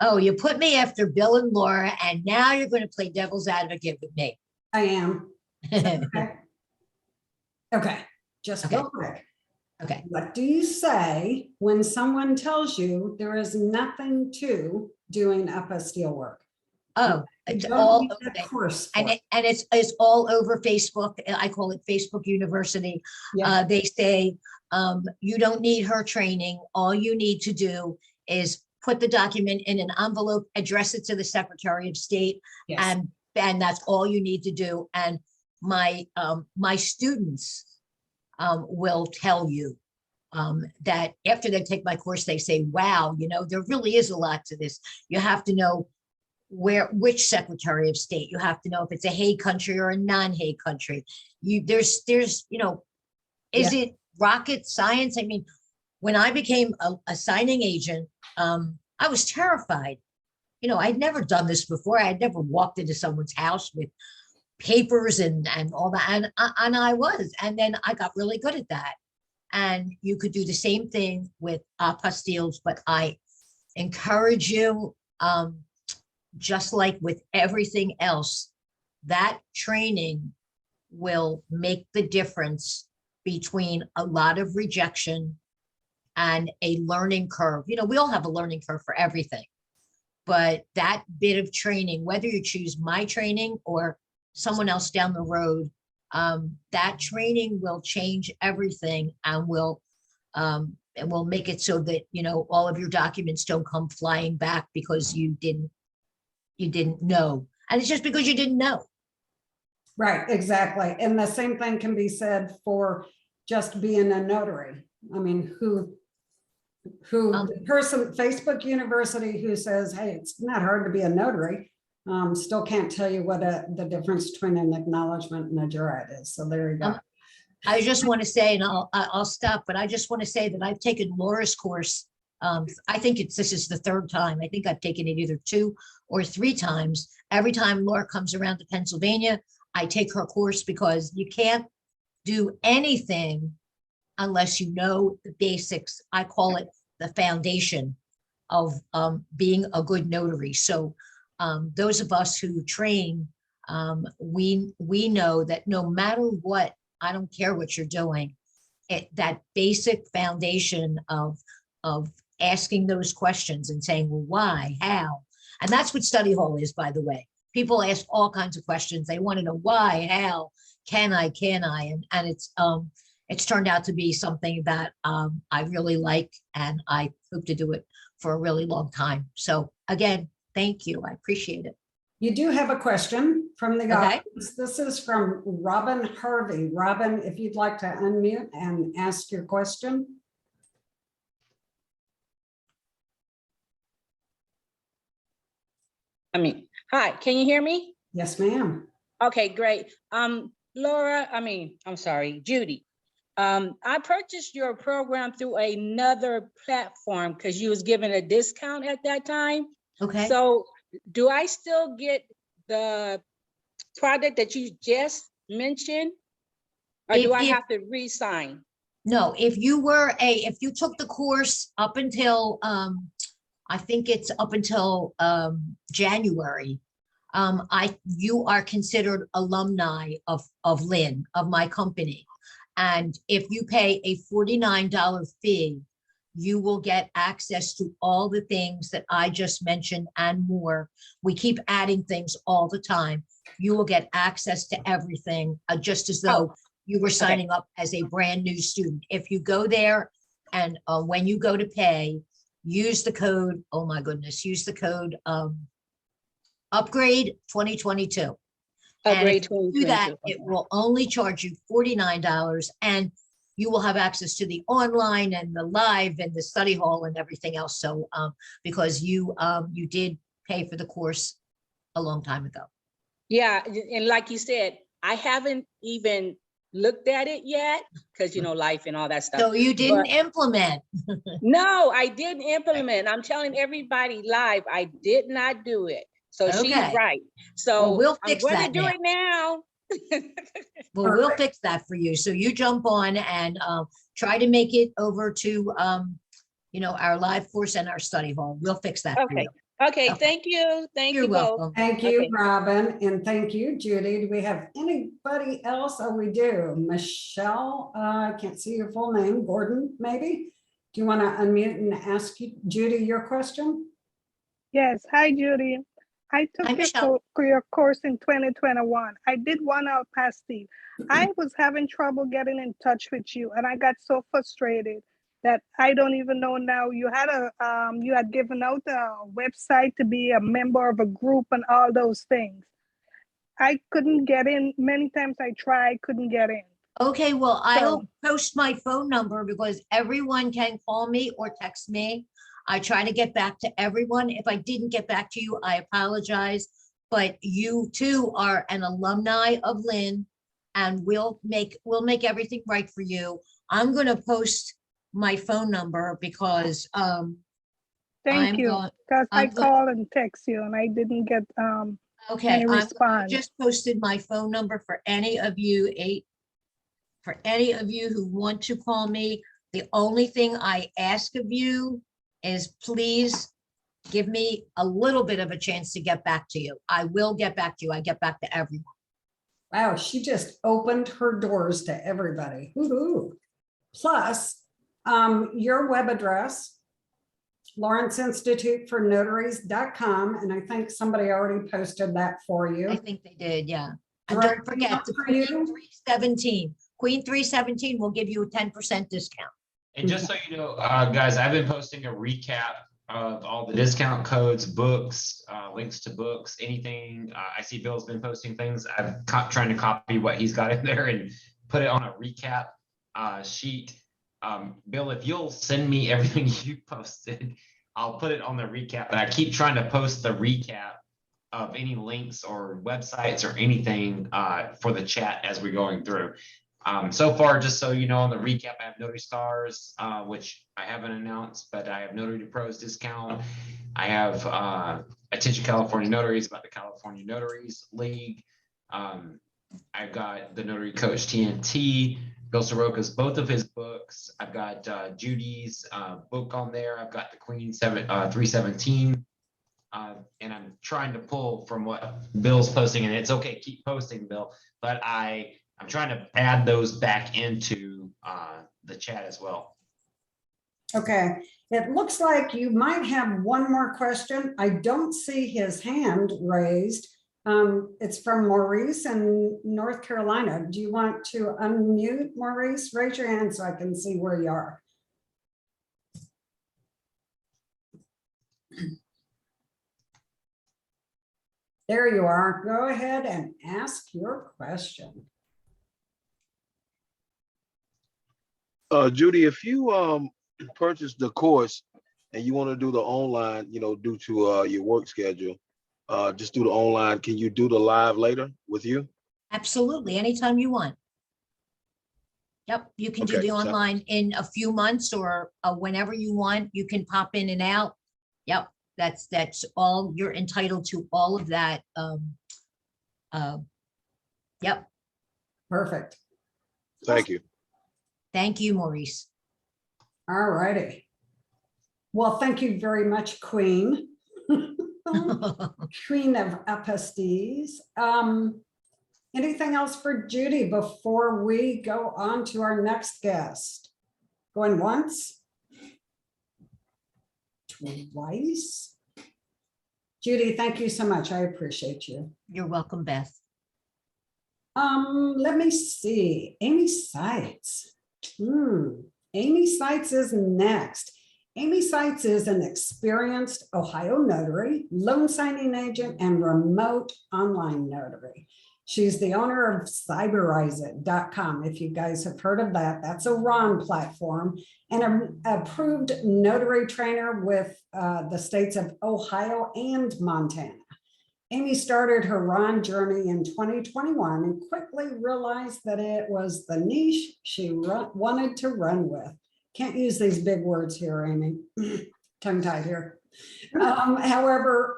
Oh, you put me after Bill and Laura, and now you're going to play devil's advocate with me. I am. Okay. Okay. Just Okay. real quick. Okay. What do you say when someone tells you there is nothing to doing apostille work? Oh, it's You don't all need that course for it. and it's all over Facebook. I call it Facebook University. Yeah. They say you don't need her training. All you need to do is put the document in an envelope, address it to the Secretary of State, Yes. and that's all you need to do. And my students will tell you that after they take my course, they say, wow, you know, there really is a lot to this. You have to know which Secretary of State. You have to know if it's a Hague country or a non-Hague country. There's, you know, is it rocket science? I mean, when I became a signing agent, I was terrified. You know, I'd never done this before. I'd never walked into someone's house with papers and all that. And I was, and then I got really good at that. And you could do the same thing with apostilles, but I encourage you, just like with everything else, that training will make the difference between a lot of rejection and a learning curve. You know, we all have a learning curve for everything, but that bit of training, whether you choose my training or someone else down the road, that training will change everything and will make it so that, you know, all of your documents don't come flying back because you didn't know. And it's just because you didn't know. Right, exactly. And the same thing can be said for just being a notary. I mean, who the person, Facebook University, who says, hey, it's not hard to be a notary, still can't tell you what the difference between an acknowledgement and a jurat is. So there you go. I just want to say, and I'll stop, but I just want to say that I've taken Laura's course. I think this is the third time. I think I've taken it either 2 or 3 times. Every time Laura comes around to Pennsylvania, I take her course, because you can't do anything unless you know the basics. I call it the foundation of being a good notary. So those of us who train, we know that no matter what, I don't care what you're doing, that basic foundation of asking those questions and saying, well, why, how? And that's what study hall is, by the way. People ask all kinds of questions. They want to know why, how, can I, and it's turned out to be something that I really like, and I hope to do it for a really long time. So again, thank you. I appreciate it. You do have a question from the Okay. audience. This is from Robin Harvey. Robin, if you'd like to unmute and ask your question. Hi, can you hear me? Yes, ma'am. Okay, great. Laura, I'm sorry, Judy. I purchased your program through another platform because you was given a discount at that time. Okay. So do I still get the product that you just mentioned? Or do I have to re-sign? No, if you took the course up until, I think it's up until January, you are considered alumni of Lynn, of my company. And if you pay a $49 fee, you will get access to all the things that I just mentioned and more. We keep adding things all the time. You will get access to everything, just as though you were signing up as a brand new student. If you go there and when you go to pay, use the code, oh my goodness, use the code upgrade 2022. And if you do that, it will only charge you $49, and you will have access to the online and the live and the study hall and everything else. So because you did pay for the course a long time ago. Yeah, and like you said, I haven't even looked at it yet because life and all that stuff. So you didn't implement. No, I didn't implement. I'm telling everybody live, I did not do it. So she's right. So well, we'll fix I'm that gonna do it now. Well, we'll fix that for you. So you jump on and try to make it over to our live course and our study hall. We'll fix that for you. Okay, thank you. Thank you You're both. welcome. Thank you, Robin, and thank you, Judy. Do we have anybody else? Oh, we do. Michelle, I can't see your full name. Gordon, maybe? Do you want to unmute and ask Judy your question? Yes. Hi, Judy. I Hi, took your course in 2021. I did one out past Steve. I was having trouble getting in touch with you, and I got so frustrated that I don't even know now. You had given out a website to be a member of a group and all those things. I couldn't get in. Many times I tried, couldn't get in. Okay, well, I'll post my phone number because everyone can call me or text me. I try to get back to everyone. If I didn't get back to you, I apologize. But you too are an alumni of Lynn, and we'll make everything right for you. I'm going to post my phone number because thank you, because I called and text you and I didn't get any response. I just posted my phone number for any of you who want to call me. The only thing I ask of you is please give me a little bit of a chance to get back to you. I will get back to you. I get back to everyone. Wow, she just opened her doors to everybody. Woo-hoo. Plus, your web address, Lawrence Institute for Notaries.com, and I think somebody already posted that for you. I think they did, yeah. And don't forget the Queen 317. Queen 317 will give you a 10% discount. And just so you know, guys, I've been posting a recap of all the discount codes, books, links to books, anything. I see Bill's been posting things. I'm trying to copy what he's got in there and put it on a recap sheet. Bill, if you'll send me everything you posted, I'll put it on the recap. But I keep trying to post the recap of any links or websites or anything for the chat as we're going through. So far, just so you know, on the recap, I have Notary Stars, which I haven't announced, but I have Notary to Pros discount. I have Attention California Notaries about the California Notaries League. I've got the Notary Coach TNT, Bill Soroka's both of his books. I've got Judy's book on there. I've got the Queen 317. And I'm trying to pull from what Bill's posting, and it's okay, keep posting, Bill, but I'm trying to add those back into the chat as well. Okay, it looks like you might have one more question. I don't see his hand raised. It's from Maurice in North Carolina. Do you want to unmute, Maurice? Raise your hand so I can see where you are. There you are. Go ahead and ask your question. Judy, if you purchase the course and you want to do the online, due to your work schedule, just do the online. Can you do the live later with you? Absolutely, anytime you want. Yep, you can do Okay, the so- online in a few months or whenever you want. You can pop in and out. Yep, that's all. You're entitled to all of that. Yep, Perfect. Thank you. thank you, Maurice. All righty. Well, thank you very much, Queen. Queen of Aposties. Anything else for Judy before we go on to our next guest? Going once? Twice? Judy, thank you so much. I appreciate you. You're welcome, Beth. Let me see. Amy Seitz. Amy Seitz is next. Amy Seitz is an experienced Ohio notary, loan signing agent, and remote online notary. She's the owner of CYBERIZE-IT.com. If you guys have heard of that, that's a RON platform and an approved notary trainer with the states of Ohio and Montana. Amy started her RON journey in 2021 and quickly realized that it was the niche she wanted to run with. Can't use these big words here, Amy. Tongue-tied here. However,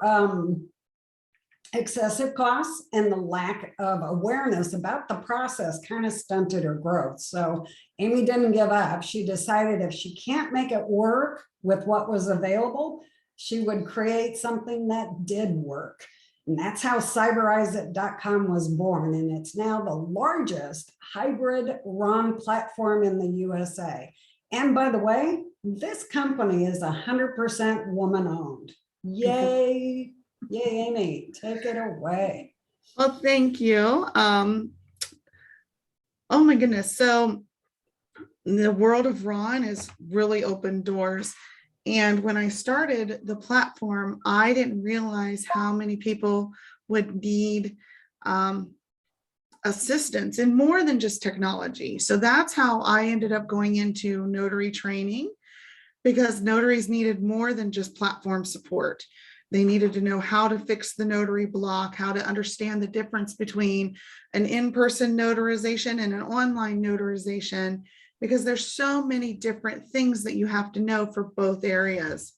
excessive costs and the lack of awareness about the process kind of stunted her growth. So Amy didn't give up. She decided if she can't make it work with what was available, she would create something that did work. And that's how CYBERIZE-IT.com was born. And it's now the largest hybrid RON platform in the USA. And by the way, this company is 100% woman owned. Yay. Yay, Amy, take it away. Well, thank you. Oh my goodness. So the world of RON has really opened doors. And when I started the platform, I didn't realize how many people would need assistance in more than just technology. So that's how I ended up going into notary training, because notaries needed more than just platform support. They needed to know how to fix the notary block, how to understand the difference between an in-person notarization and an online notarization, because there's so many different things that you have to know for both areas.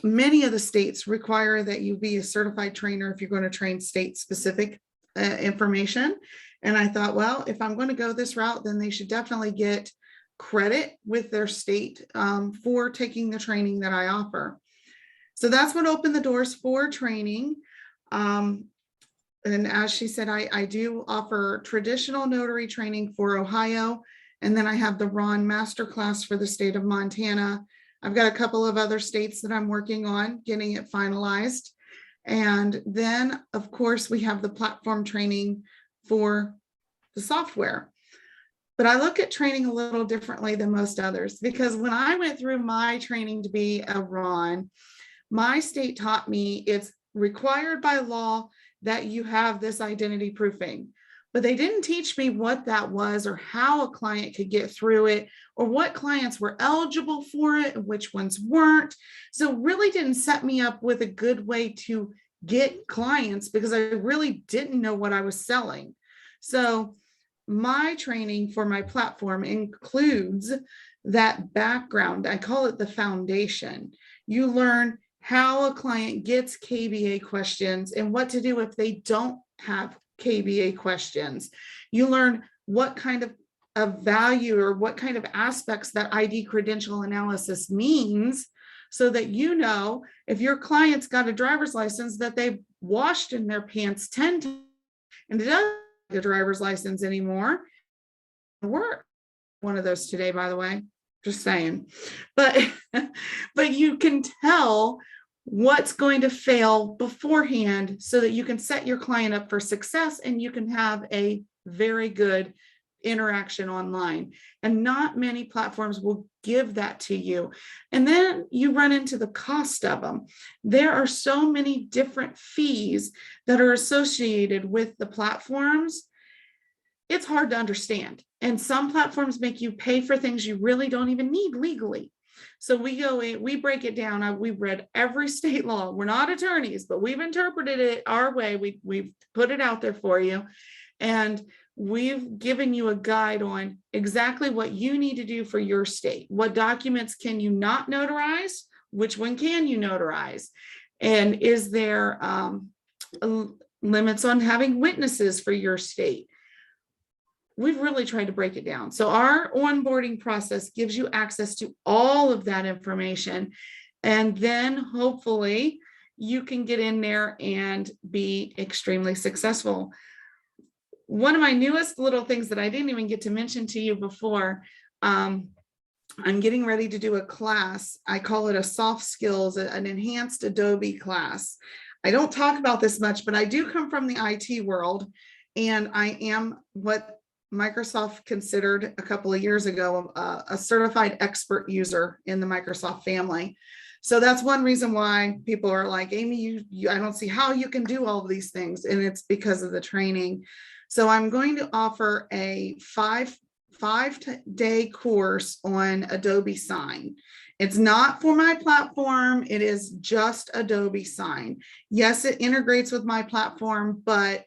Many of the states require that you be a certified trainer if you're going to train state-specific information. And I thought, well, if I'm going to go this route, then they should definitely get credit with their state for taking the training that I offer. So that's what opened the doors for training. And as she said, I do offer traditional notary training for Ohio. And then I have the RON Masterclass for the state of Montana. I've got a couple of other states that I'm working on getting it finalized. And then, of course, we have the platform training for the software. But I look at training a little differently than most others, because when I went through my training to be a RON, my state taught me it's required by law that you have this identity proofing, but they didn't teach me what that was or how a client could get through it or what clients were eligible for it and which ones weren't. So really didn't set me up with a good way to get clients, because I really didn't know what I was selling. So my training for my platform includes that background. I call it the foundation. You learn how a client gets KBA questions and what to do if they don't have KBA questions. You learn what kind of value or what kind of aspects that ID credential analysis means, so that you know if your client's got a driver's license that they've washed in their pants 10 times and it doesn't have a driver's license anymore. Work one of those today, by the way, just saying. But you can tell what's going to fail beforehand so that you can set your client up for success and you can have a very good interaction online, and not many platforms will give that to you. And then you run into the cost of them. There are so many different fees that are associated with the platforms. It's hard to understand. And some platforms make you pay for things you really don't even need legally. So we go in, we break it down. We've read every state law. We're not attorneys, but we've interpreted it our way. We've put it out there for you. And we've given you a guide on exactly what you need to do for your state. What documents can you not notarize? Which one can you notarize? And is there limits on having witnesses for your state? We've really tried to break it down. So our onboarding process gives you access to all of that information. And then hopefully you can get in there and be extremely successful. One of my newest little things that I didn't even get to mention to you before, I'm getting ready to do a class. I call it a soft skills, an enhanced Adobe class. I don't talk about this much, but I do come from the IT world, and I am what Microsoft considered a couple of years ago a certified expert user in the Microsoft family. So that's one reason why people are like, Amy, I don't see how you can do all of these things. And it's because of the training. So I'm going to offer a five-day course on Adobe Sign. It's not for my platform. It is just Adobe Sign. Yes, it integrates with my platform, but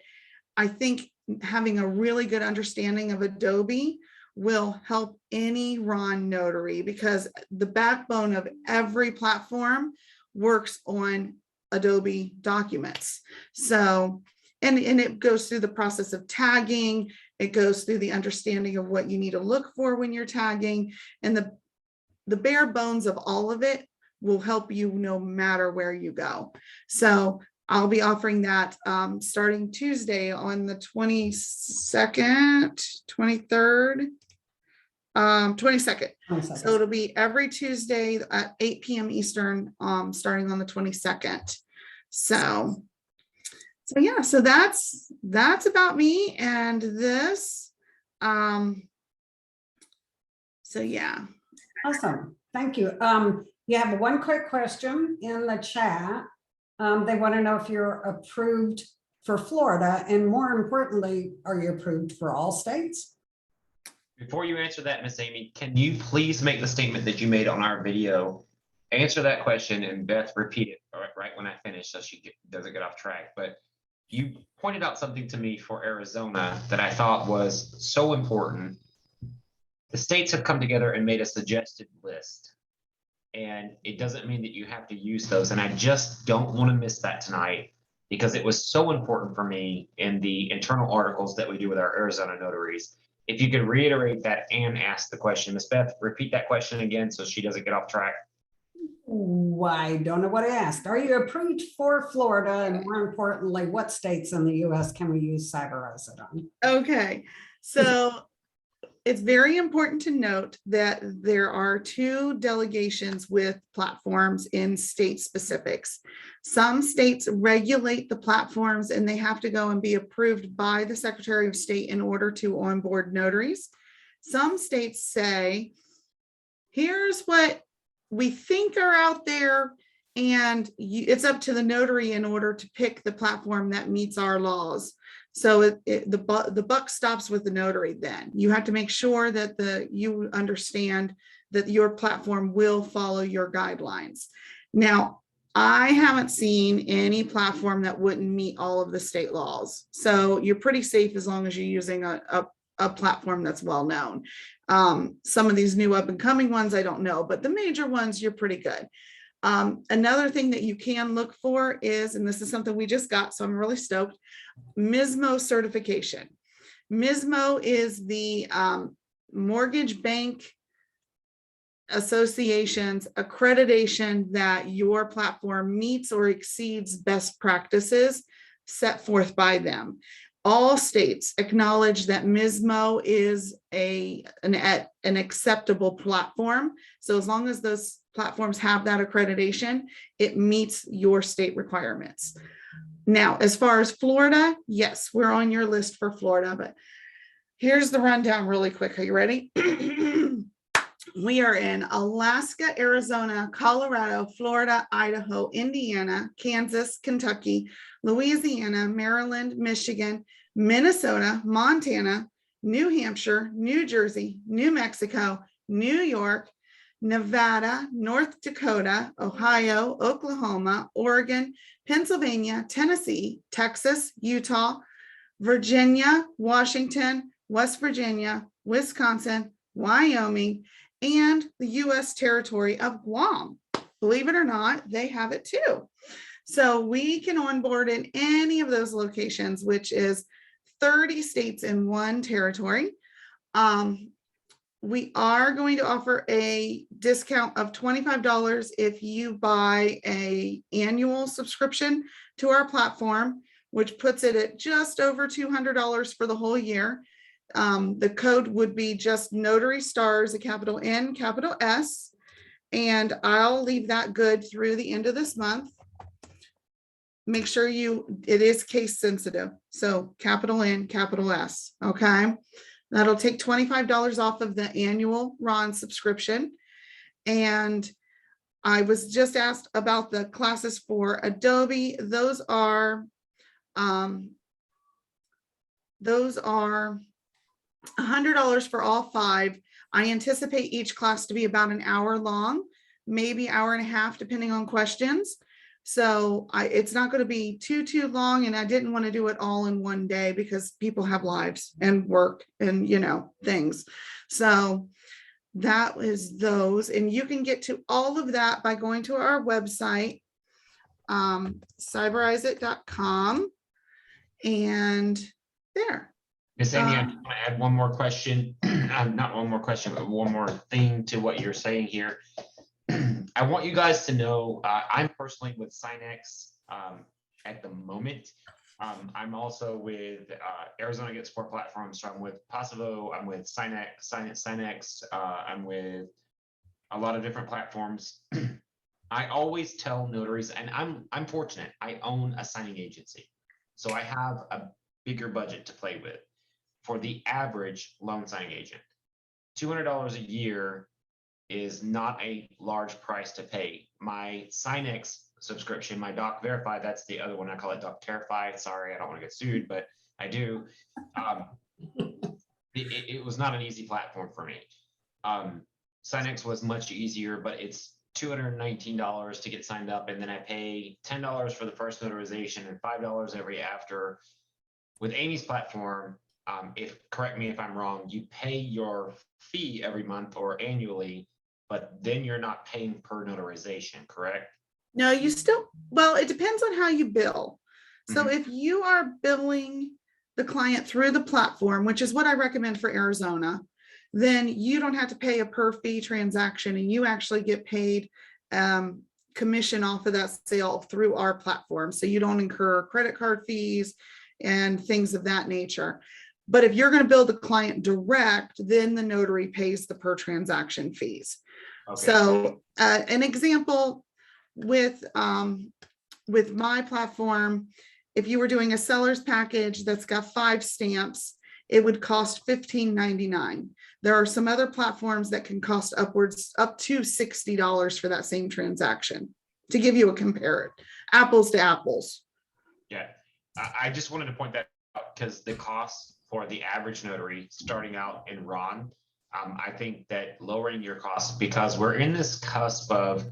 I think having a really good understanding of Adobe will help any Ron notary, because the backbone of every platform works on Adobe documents. So, and it goes through the process of tagging. It goes through the understanding of what you need to look for when you're tagging, and the bare bones of all of it will help you no matter where you go. So I'll be offering that starting Tuesday on the 22nd, 23rd, 22nd. So it'll be every Tuesday at 8 p.m. Eastern, starting on the 22nd. So yeah, so that's about me and this. So yeah. Awesome. Thank you. You have one quick question in the chat. They want to know if you're approved for Florida, and more importantly, are you approved for all states? Before you answer that, Miss Amy, can you please make the statement that you made on our video? Answer that question, and Beth, repeat it right when I finish so she doesn't get off track. But you pointed out something to me for Arizona that I thought was so important. The states have come together and made a suggested list. And it doesn't mean that you have to use those. And I just don't want to miss that tonight, because it was so important for me in the internal articles that we do with our Arizona notaries. If you could reiterate that and ask the question. Ms. Beth, repeat that question again so she doesn't get off track. I don't know what I asked. Are you approved for Florida? And more importantly, what states in the US can we use CYBERIZE-IT on? Okay, so it's very important to note that there are two delegations with platforms in state specifics. Some states regulate the platforms, and they have to go and be approved by the Secretary of State in order to onboard notaries. Some states say, here's what we think are out there, and it's up to the notary in order to pick the platform that meets our laws. So the buck stops with the notary. Then you have to make sure that you understand that your platform will follow your guidelines. Now, I haven't seen any platform that wouldn't meet all of the state laws. So you're pretty safe as long as you're using a platform that's well known. Some of these new up and coming ones, I don't know, but the major ones, you're pretty good. Another thing that you can look for is, and this is something we just got, so I'm really stoked, MISMO certification. MISMO is the Mortgage Bank Association's accreditation that your platform meets or exceeds best practices set forth by them. All states acknowledge that MISMO is an acceptable platform. So as long as those platforms have that accreditation, it meets your state requirements. Now, as far as Florida, yes, we're on your list for Florida, but Here's the rundown really quick. Are you ready? We are in Alaska, Arizona, Colorado, Florida, Idaho, Indiana, Kansas, Kentucky, Louisiana, Maryland, Michigan, Minnesota, Montana, New Hampshire, New Jersey, New Mexico, New York, Nevada, North Dakota, Ohio, Oklahoma, Oregon, Pennsylvania, Tennessee, Texas, Utah, Virginia, Washington, West Virginia, Wisconsin, Wyoming, and the US territory of Guam. Believe it or not, they have it too. So we can onboard in any of those locations, which is 30 states in one territory. We are going to offer a discount of $25 if you buy an annual subscription to our platform, which puts it at just over $200 for the whole year. The code would be just Notary Stars, a capital N, capital S, and I'll leave that good through the end of this month. Make sure it is case sensitive. So capital N, capital S, okay? That'll take $25 off of the annual Ron subscription. And I was just asked about the classes for Adobe. Those are $100 for all 5. I anticipate each class to be about an hour long, maybe hour and a half, depending on questions. So it's not going to be too long, and I didn't want to do it all in one day because people have lives and work and, things. So that is those, and you can get to all of that by going to our website, CYBERIZE-IT.com, and there. Miss Amy, I just want to add one more question. Not one more question, but one more thing to what you're saying here. I want you guys to know I'm personally with Synex at the moment. I'm also with Arizona Get Sport Platforms. So I'm with Pasivo, I'm with Synex, I'm with a lot of different platforms. I always tell notaries, and I'm fortunate, I own a signing agency. So I have a bigger budget to play with. For the average loan signing agent, $200 a year is not a large price to pay. My Synex subscription, my Doc Verify, that's the other one. I call it Doc Terrify. Sorry, I don't want to get sued, but I do. It was not an easy platform for me. Synex was much easier, but it's $219 to get signed up, and then I pay $10 for the first notarization and $5 every after. With Amy's platform, correct me if I'm wrong, you pay your fee every month or annually, but then you're not paying per notarization, correct? No, you still, well, it depends on how you bill. So if you are billing the client through the platform, which is what I recommend for Arizona, then you don't have to pay a per fee transaction, and you actually get paid commission off of that sale through our platform. So you don't incur credit card fees and things of that nature. But if you're going to bill the client direct, then the notary pays the per transaction fees. Okay. So an example with my platform, if you were doing a seller's package that's got 5 stamps, it would cost $15.99. There are some other platforms that can cost up to $60 for that same transaction, to give you a compare, apples to apples. Yeah, I just wanted to point that out because the cost for the average notary starting out in Ron, I think that lowering your costs, because we're in this cusp of,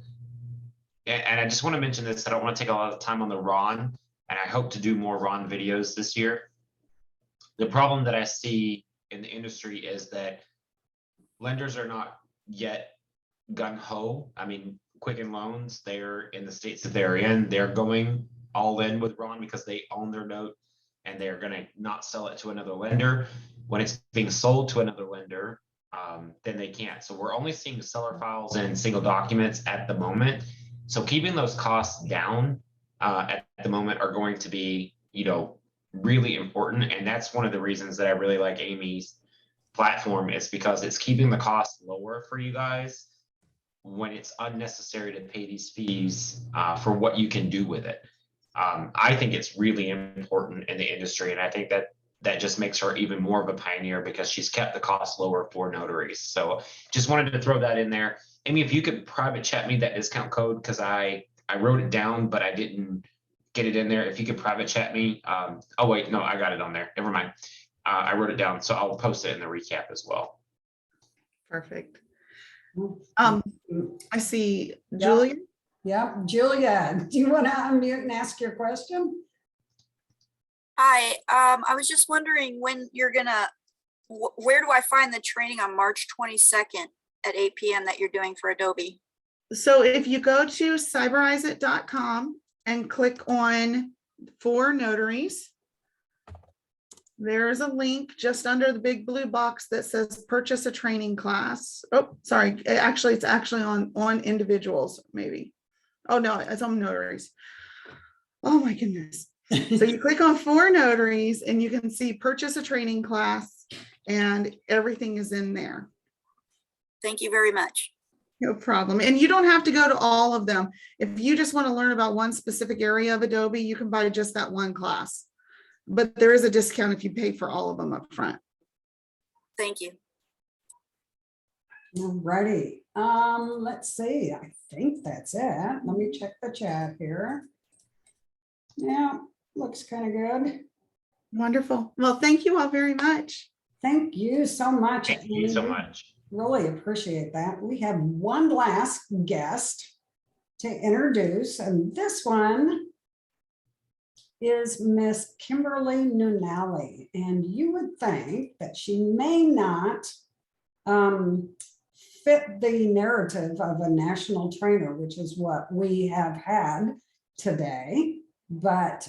and I just want to mention this, I don't want to take a lot of time on the Ron, and I hope to do more Ron videos this year. The problem that I see in the industry is that lenders are not yet gung-ho. I mean, Quicken Loans, they're in the states that they're in, they're going all in with Ron because they own their note, and they're going to not sell it to another lender. When it's being sold to another lender, then they can't. So we're only seeing seller files and single documents at the moment. So keeping those costs down at the moment are going to be, really important. And that's one of the reasons that I really like Amy's platform, is because it's keeping the cost lower for you guys when it's unnecessary to pay these fees for what you can do with it. I think it's really important in the industry, and I think that that just makes her even more of a pioneer because she's kept the cost lower for notaries. So just wanted to throw that in there. Amy, if you could private chat me that discount code, because I wrote it down, but I didn't get it in there. If you could private chat me. Oh, wait, no, I got it on there. Never mind. I wrote it down, so I'll post it in the recap as well. Perfect. I see Julia. Yep, Julia, do you want to unmute and ask your question? Hi, I was just wondering when you're gonna, where do I find the training on March 22nd at 8 p.m. that you're doing for Adobe? So if you go to CYBERIZE-IT.com and click on for notaries, there's a link just under the big blue box that says purchase a training class. Oh, sorry. It's actually on individuals, maybe. Oh, no, it's on notaries. Oh, my goodness. So you click on for notaries and you can see purchase a training class and everything is in there. Thank you very much. No problem. And you don't have to go to all of them. If you just want to learn about one specific area of Adobe, you can buy just that one class. But there is a discount if you pay for all of them up front. Thank you. All righty. Let's see. I think that's it. Let me check the chat here. Yeah, looks kind of good. Wonderful. Well, thank you all very much. Thank you so much. Thank you so Amy. much. Really appreciate that. We have one last guest to introduce, and this one is Miss Kimberly Nunali. And you would think that she may not fit the narrative of a national trainer, which is what we have had today. But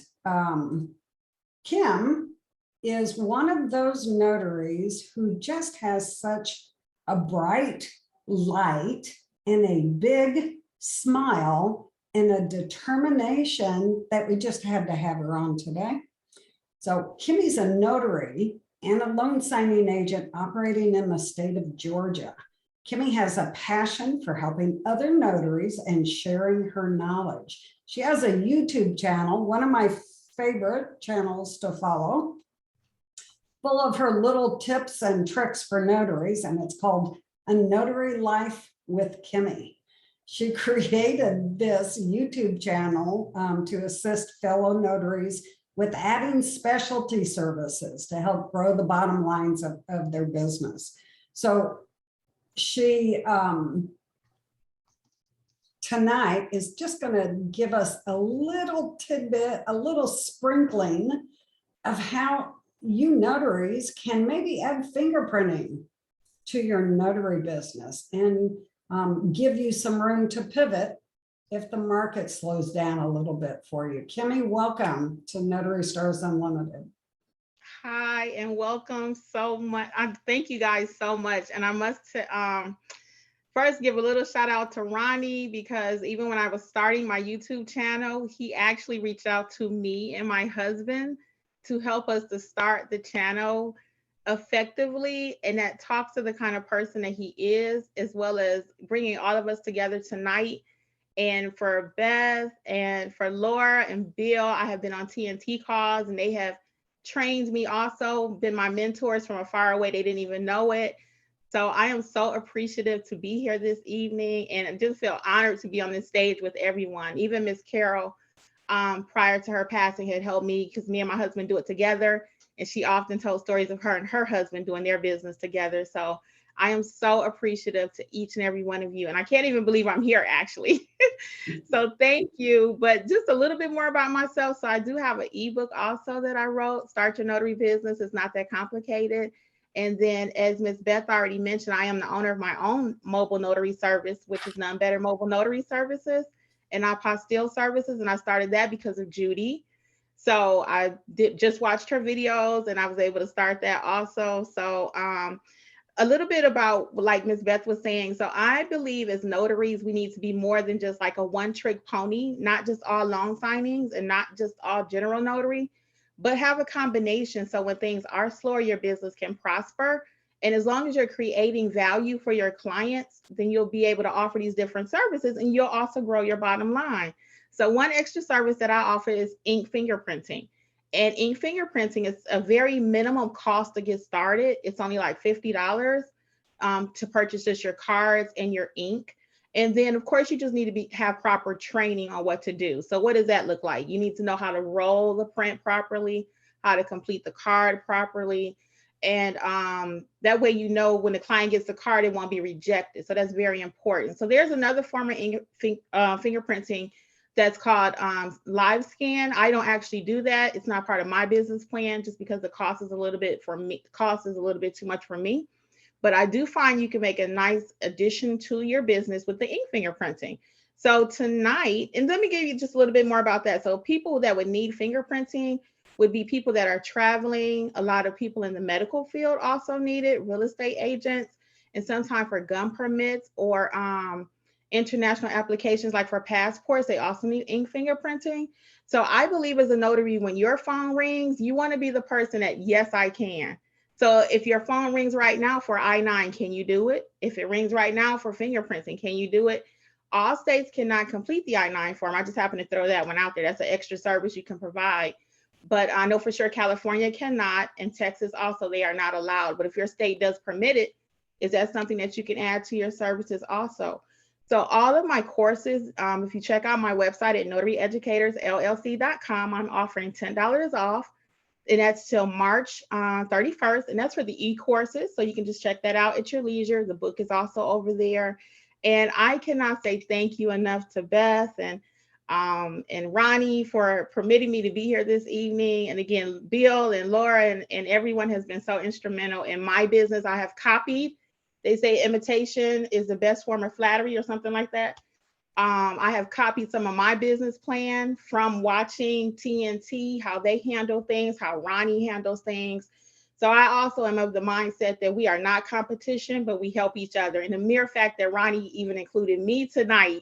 Kim is one of those notaries who just has such a bright light and a big smile and a determination that we just had to have her on today. So Kimmy's a notary and a loan signing agent operating in the state of Georgia. Kimmy has a passion for helping other notaries and sharing her knowledge. She has a YouTube channel, one of my favorite channels to follow, full of her little tips and tricks for notaries, and it's called A Notary Life with Kimmy. She created this YouTube channel to assist fellow notaries with adding specialty services to help grow the bottom lines of their business. So she tonight is just going to give us a little tidbit, a little sprinkling of how you notaries can maybe add fingerprinting to your notary business and give you some room to pivot if the market slows down a little bit for you. Kimmy, welcome to Notary Stars Unlimited. Hi, and welcome so much. Thank you guys so much. And I must first give a little shout out to Ronnie, because even when I was starting my YouTube channel, he actually reached out to me and my husband to help us to start the channel effectively. And that talks to the kind of person that he is, as well as bringing all of us together tonight. And for Beth and for Laura and Bill, I have been on TNT calls and they have trained me, also been my mentors from afar away. They didn't even know it. So I am so appreciative to be here this evening, and I just feel honored to be on this stage with everyone. Even Miss Carol, prior to her passing, had helped me because me and my husband do it together. And she often told stories of her and her husband doing their business together. So I am so appreciative to each and every one of you. And I can't even believe I'm here, actually. So thank you. But just a little bit more about myself. So I do have an ebook also that I wrote, Start Your Notary Business. It's not that complicated. And then, as Ms. Beth already mentioned, I am the owner of my own mobile notary service, which is None Better Mobile Notary Services and Apostille Services. And I started that because of Judy. So I just watched her videos and I was able to start that also. So a little bit about, like Ms. Beth was saying, so I believe as notaries, we need to be more than just like a one-trick pony, not just all loan signings and not just all general notary, but have a combination. So when things are slower, your business can prosper. And as long as you're creating value for your clients, then you'll be able to offer these different services and you'll also grow your bottom line. So one extra service that I offer is ink fingerprinting. And ink fingerprinting is a very minimum cost to get started. It's only like $50 to purchase just your cards and your ink. And then of course you just need to have proper training on what to do. So what does that look like? You need to know how to roll the print properly, how to complete the card properly. And that way, you know, when the client gets the card, it won't be rejected. So that's very important. So there's another form of fingerprinting that's called live scan. I don't actually do that. It's not part of my business plan just because the cost is a little bit for me. Cost is a little bit too much for me. But I do find you can make a nice addition to your business with the ink fingerprinting. So tonight, and let me give you just a little bit more about that. So people that would need fingerprinting would be people that are traveling. A lot of people in the medical field also need it, real estate agents, and sometimes for gun permits or international applications like for passports, they also need ink fingerprinting. So I believe as a notary, when your phone rings, you want to be the person that, yes, I can. So if your phone rings right now for I-9, can you do it? If it rings right now for fingerprinting, can you do it? All states cannot complete the I-9 form. I just happen to throw that one out there. That's an extra service you can provide. But I know for sure California cannot, and Texas also, they are not allowed. But if your state does permit it, is that something that you can add to your services also? So all of my courses, if you check out my website at notaryeducatorsllc.com, I'm offering $10 off. And that's till March 31st. And that's for the e-courses. So you can just check that out at your leisure. The book is also over there. And I cannot say thank you enough to Beth and Ronnie for permitting me to be here this evening. And again, Bill and Laura and everyone has been so instrumental in my business. I have copied. They say imitation is the best form of flattery or something like that. I have copied some of my business plan from watching TNT, how they handle things, how Ronnie handles things. So I also am of the mindset that we are not competition, but we help each other. And the mere fact that Ronnie even included me tonight,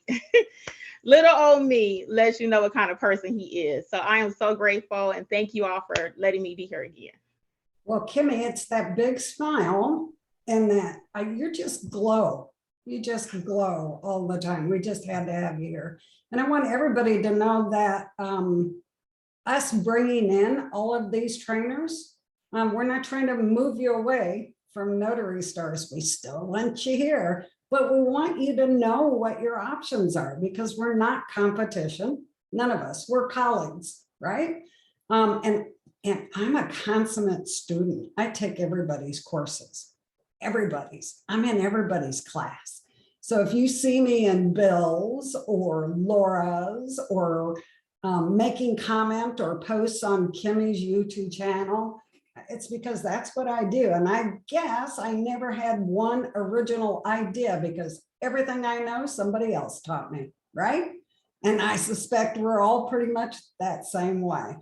little old me, lets you know what kind of person he is. So I am so grateful, and thank you all for letting me be here again. Well, Kimmy, it's that big smile and that you just glow. You just glow all the time. We just had to have you here. And I want everybody to know that us bringing in all of these trainers, we're not trying to move you away from Notary Stars. We still want you here, but we want you to know what your options are because we're not competition. None of us, we're colleagues, right? And I'm a consummate student. I take everybody's courses. Everybody's. I'm in everybody's class. So if you see me in Bill's or Laura's or making comment or posts on Kimmy's YouTube channel, it's because that's what I do. And I guess I never had one original idea because everything I know, somebody else taught me, right? And I suspect we're all pretty much that same way.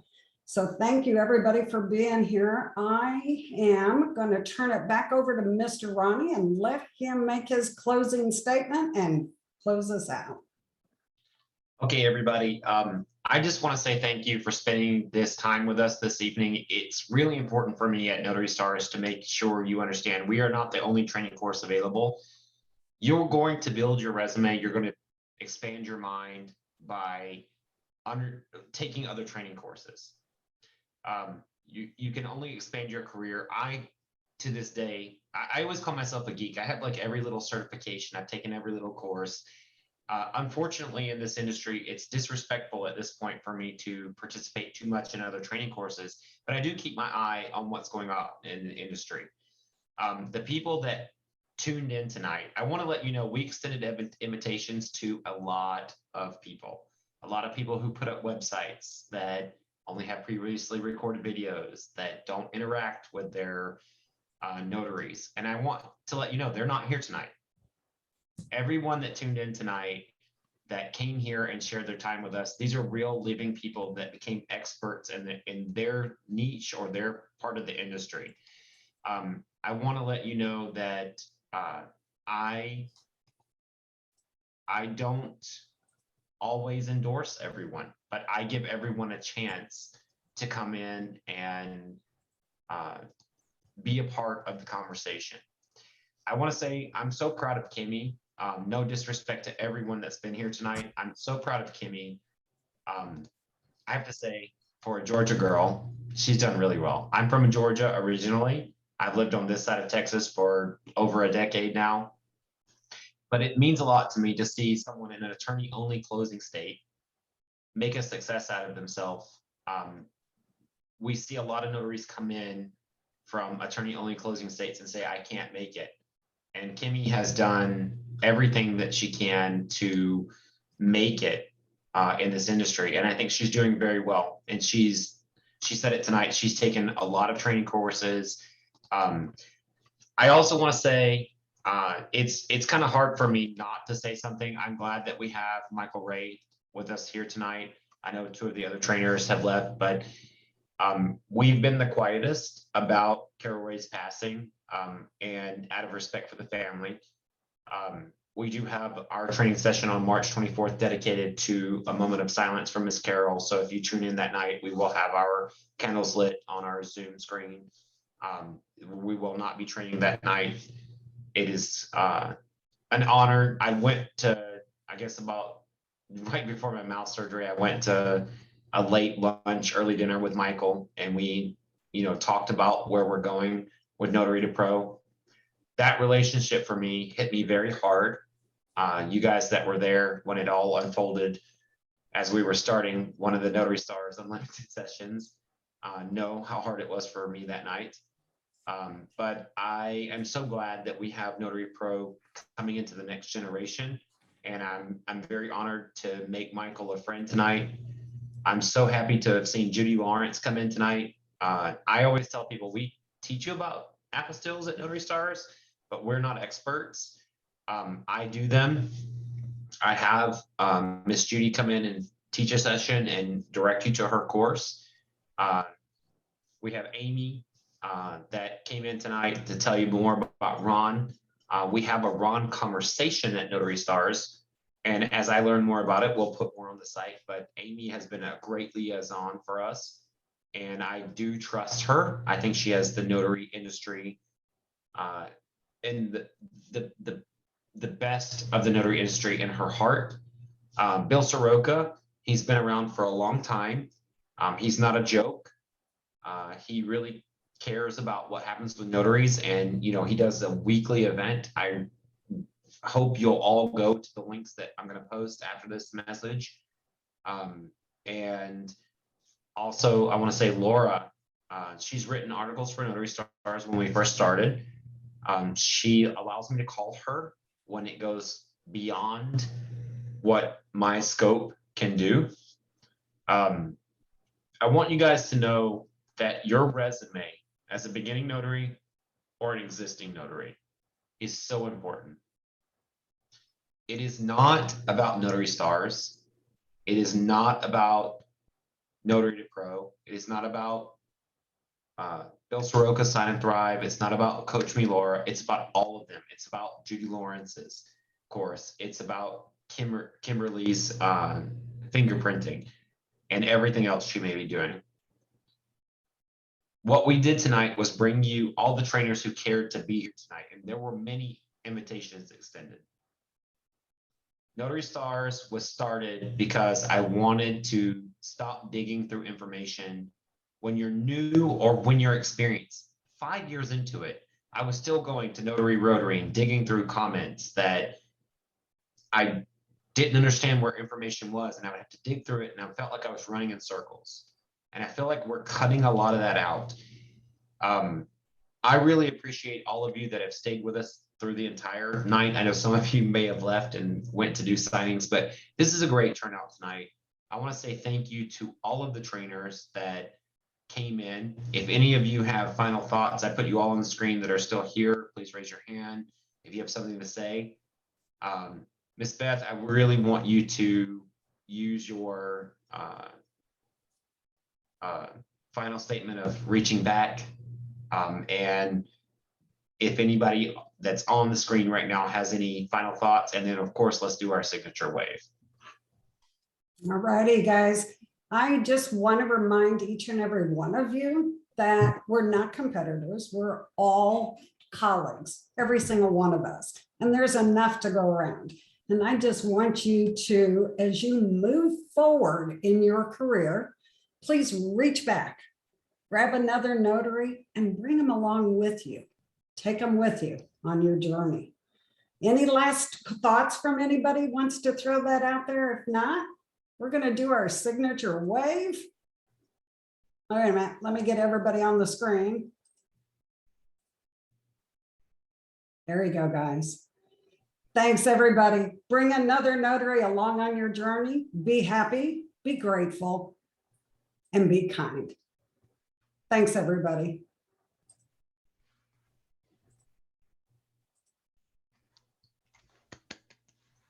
So thank you everybody for being here. I am going to turn it back over to Mr. Ronnie and let him make his closing statement and close us out. Okay, everybody. I just want to say thank you for spending this time with us this evening. It's really important for me at Notary Stars to make sure you understand we are not the only training course available. You're going to build your resume. You're going to expand your mind by taking other training courses. You can only expand your career. To this day, I always call myself a geek. I have like every little certification. I've taken every little course. Unfortunately, in this industry, it's disrespectful at this point for me to participate too much in other training courses, but I do keep my eye on what's going on in the industry. The people that tuned in tonight, I want to let you know we extended invitations to a lot of people who put up websites that only have previously recorded videos that don't interact with their notaries. And I want to let you know they're not here tonight. Everyone that tuned in tonight that came here and shared their time with us, these are real living people that became experts in their niche or their part of the industry. I want to let you know that I don't always endorse everyone, but I give everyone a chance to come in and be a part of the conversation. I want to say I'm so proud of Kimmy. No disrespect to everyone that's been here tonight. I'm so proud of Kimmy. I have to say, for a Georgia girl, she's done really well. I'm from Georgia originally. I've lived on this side of Texas for over a decade now. But it means a lot to me to see someone in an attorney-only closing state make a success out of themselves. We see a lot of notaries come in from attorney-only closing states and say, I can't make it. And Kimmy has done everything that she can to make it in this industry. And I think she's doing very well. And she said it tonight, she's taken a lot of training courses. I also want to say, it's kind of hard for me not to say something. I'm glad that we have Michael Ray with us here tonight. I know 2 of the other trainers have left, but we've been the quietest about Carol Ray's passing, and out of respect for the family. We do have our training session on March 24th dedicated to a moment of silence for Miss Carol. So if you tune in that night, we will have our candles lit on our Zoom screen. We will not be training that night. It is an honor. I went to, I guess about right before my mouth surgery, I went to a late lunch, early dinner with Michael, and we, talked about where we're going with Notary to Pro. That relationship for me hit me very hard. You guys that were there when it all unfolded as we were starting one of the Notary Stars Unlimited sessions know how hard it was for me that night. But I am so glad that we have Notary Pro coming into the next generation. And I'm very honored to make Michael a friend tonight. I'm so happy to have seen Judy Lawrence come in tonight. I always tell people we teach you about apostilles at Notary Stars, but we're not experts. I do them. I have Miss Judy come in and teach a session and direct you to her course. We have Amy that came in tonight to tell you more about Ron. We have a Ron conversation at Notary Stars. And as I learn more about it, we'll put more on the site. But Amy has been a great liaison for us. And I do trust her. I think she has the notary industry and the best of the notary industry in her heart. Bill Soroka, he's been around for a long time. He's not a joke. He really cares about what happens with notaries, and he does a weekly event. I hope you'll all go to the links that I'm going to post after this message. And also I want to say Laura, she's written articles for Notary Stars when we first started. She allows me to call her when it goes beyond what my scope can do. I want you guys to know that your resume as a beginning notary or an existing notary is so important. It is not about Notary Stars. It is not about Notary to Pro. It is not about Bill Soroka, Sign and Thrive. It's not about Coach Me Laura. It's about all of them. It's about Judy Lawrence's course. It's about Kimberly's fingerprinting and everything else she may be doing. What we did tonight was bring you all the trainers who cared to be here tonight, and there were many invitations extended. Notary Stars was started because I wanted to stop digging through information when you're new or when you're experienced. 5 years into it, I was still going to Notary Rotary and digging through comments that I didn't understand where information was, and I would have to dig through it, and I felt like I was running in circles. And I feel like we're cutting a lot of that out. I really appreciate all of you that have stayed with us through the entire night. I know some of you may have left and went to do signings, but this is a great turnout tonight. I want to say thank you to all of the trainers that came in. If any of you have final thoughts, I put you all on the screen that are still here. Please raise your hand if you have something to say. Miss Beth, I really want you to use your final statement of reaching back. And if anybody that's on the screen right now has any final thoughts, and then of course, let's do our signature wave. All righty, guys. I just want to remind each and every one of you that we're not competitors. We're all colleagues, every single one of us. And there's enough to go around. And I just want you to, as you move forward in your career, please reach back, grab another notary and bring them along with you. Take them with you on your journey. Any last thoughts from anybody wants to throw that out there? If not, we're going to do our signature wave. All right, Matt, let me get everybody on the screen. There you go, guys. Thanks, everybody. Bring another notary along on your journey. Be happy, be grateful, and be kind. Thanks, everybody.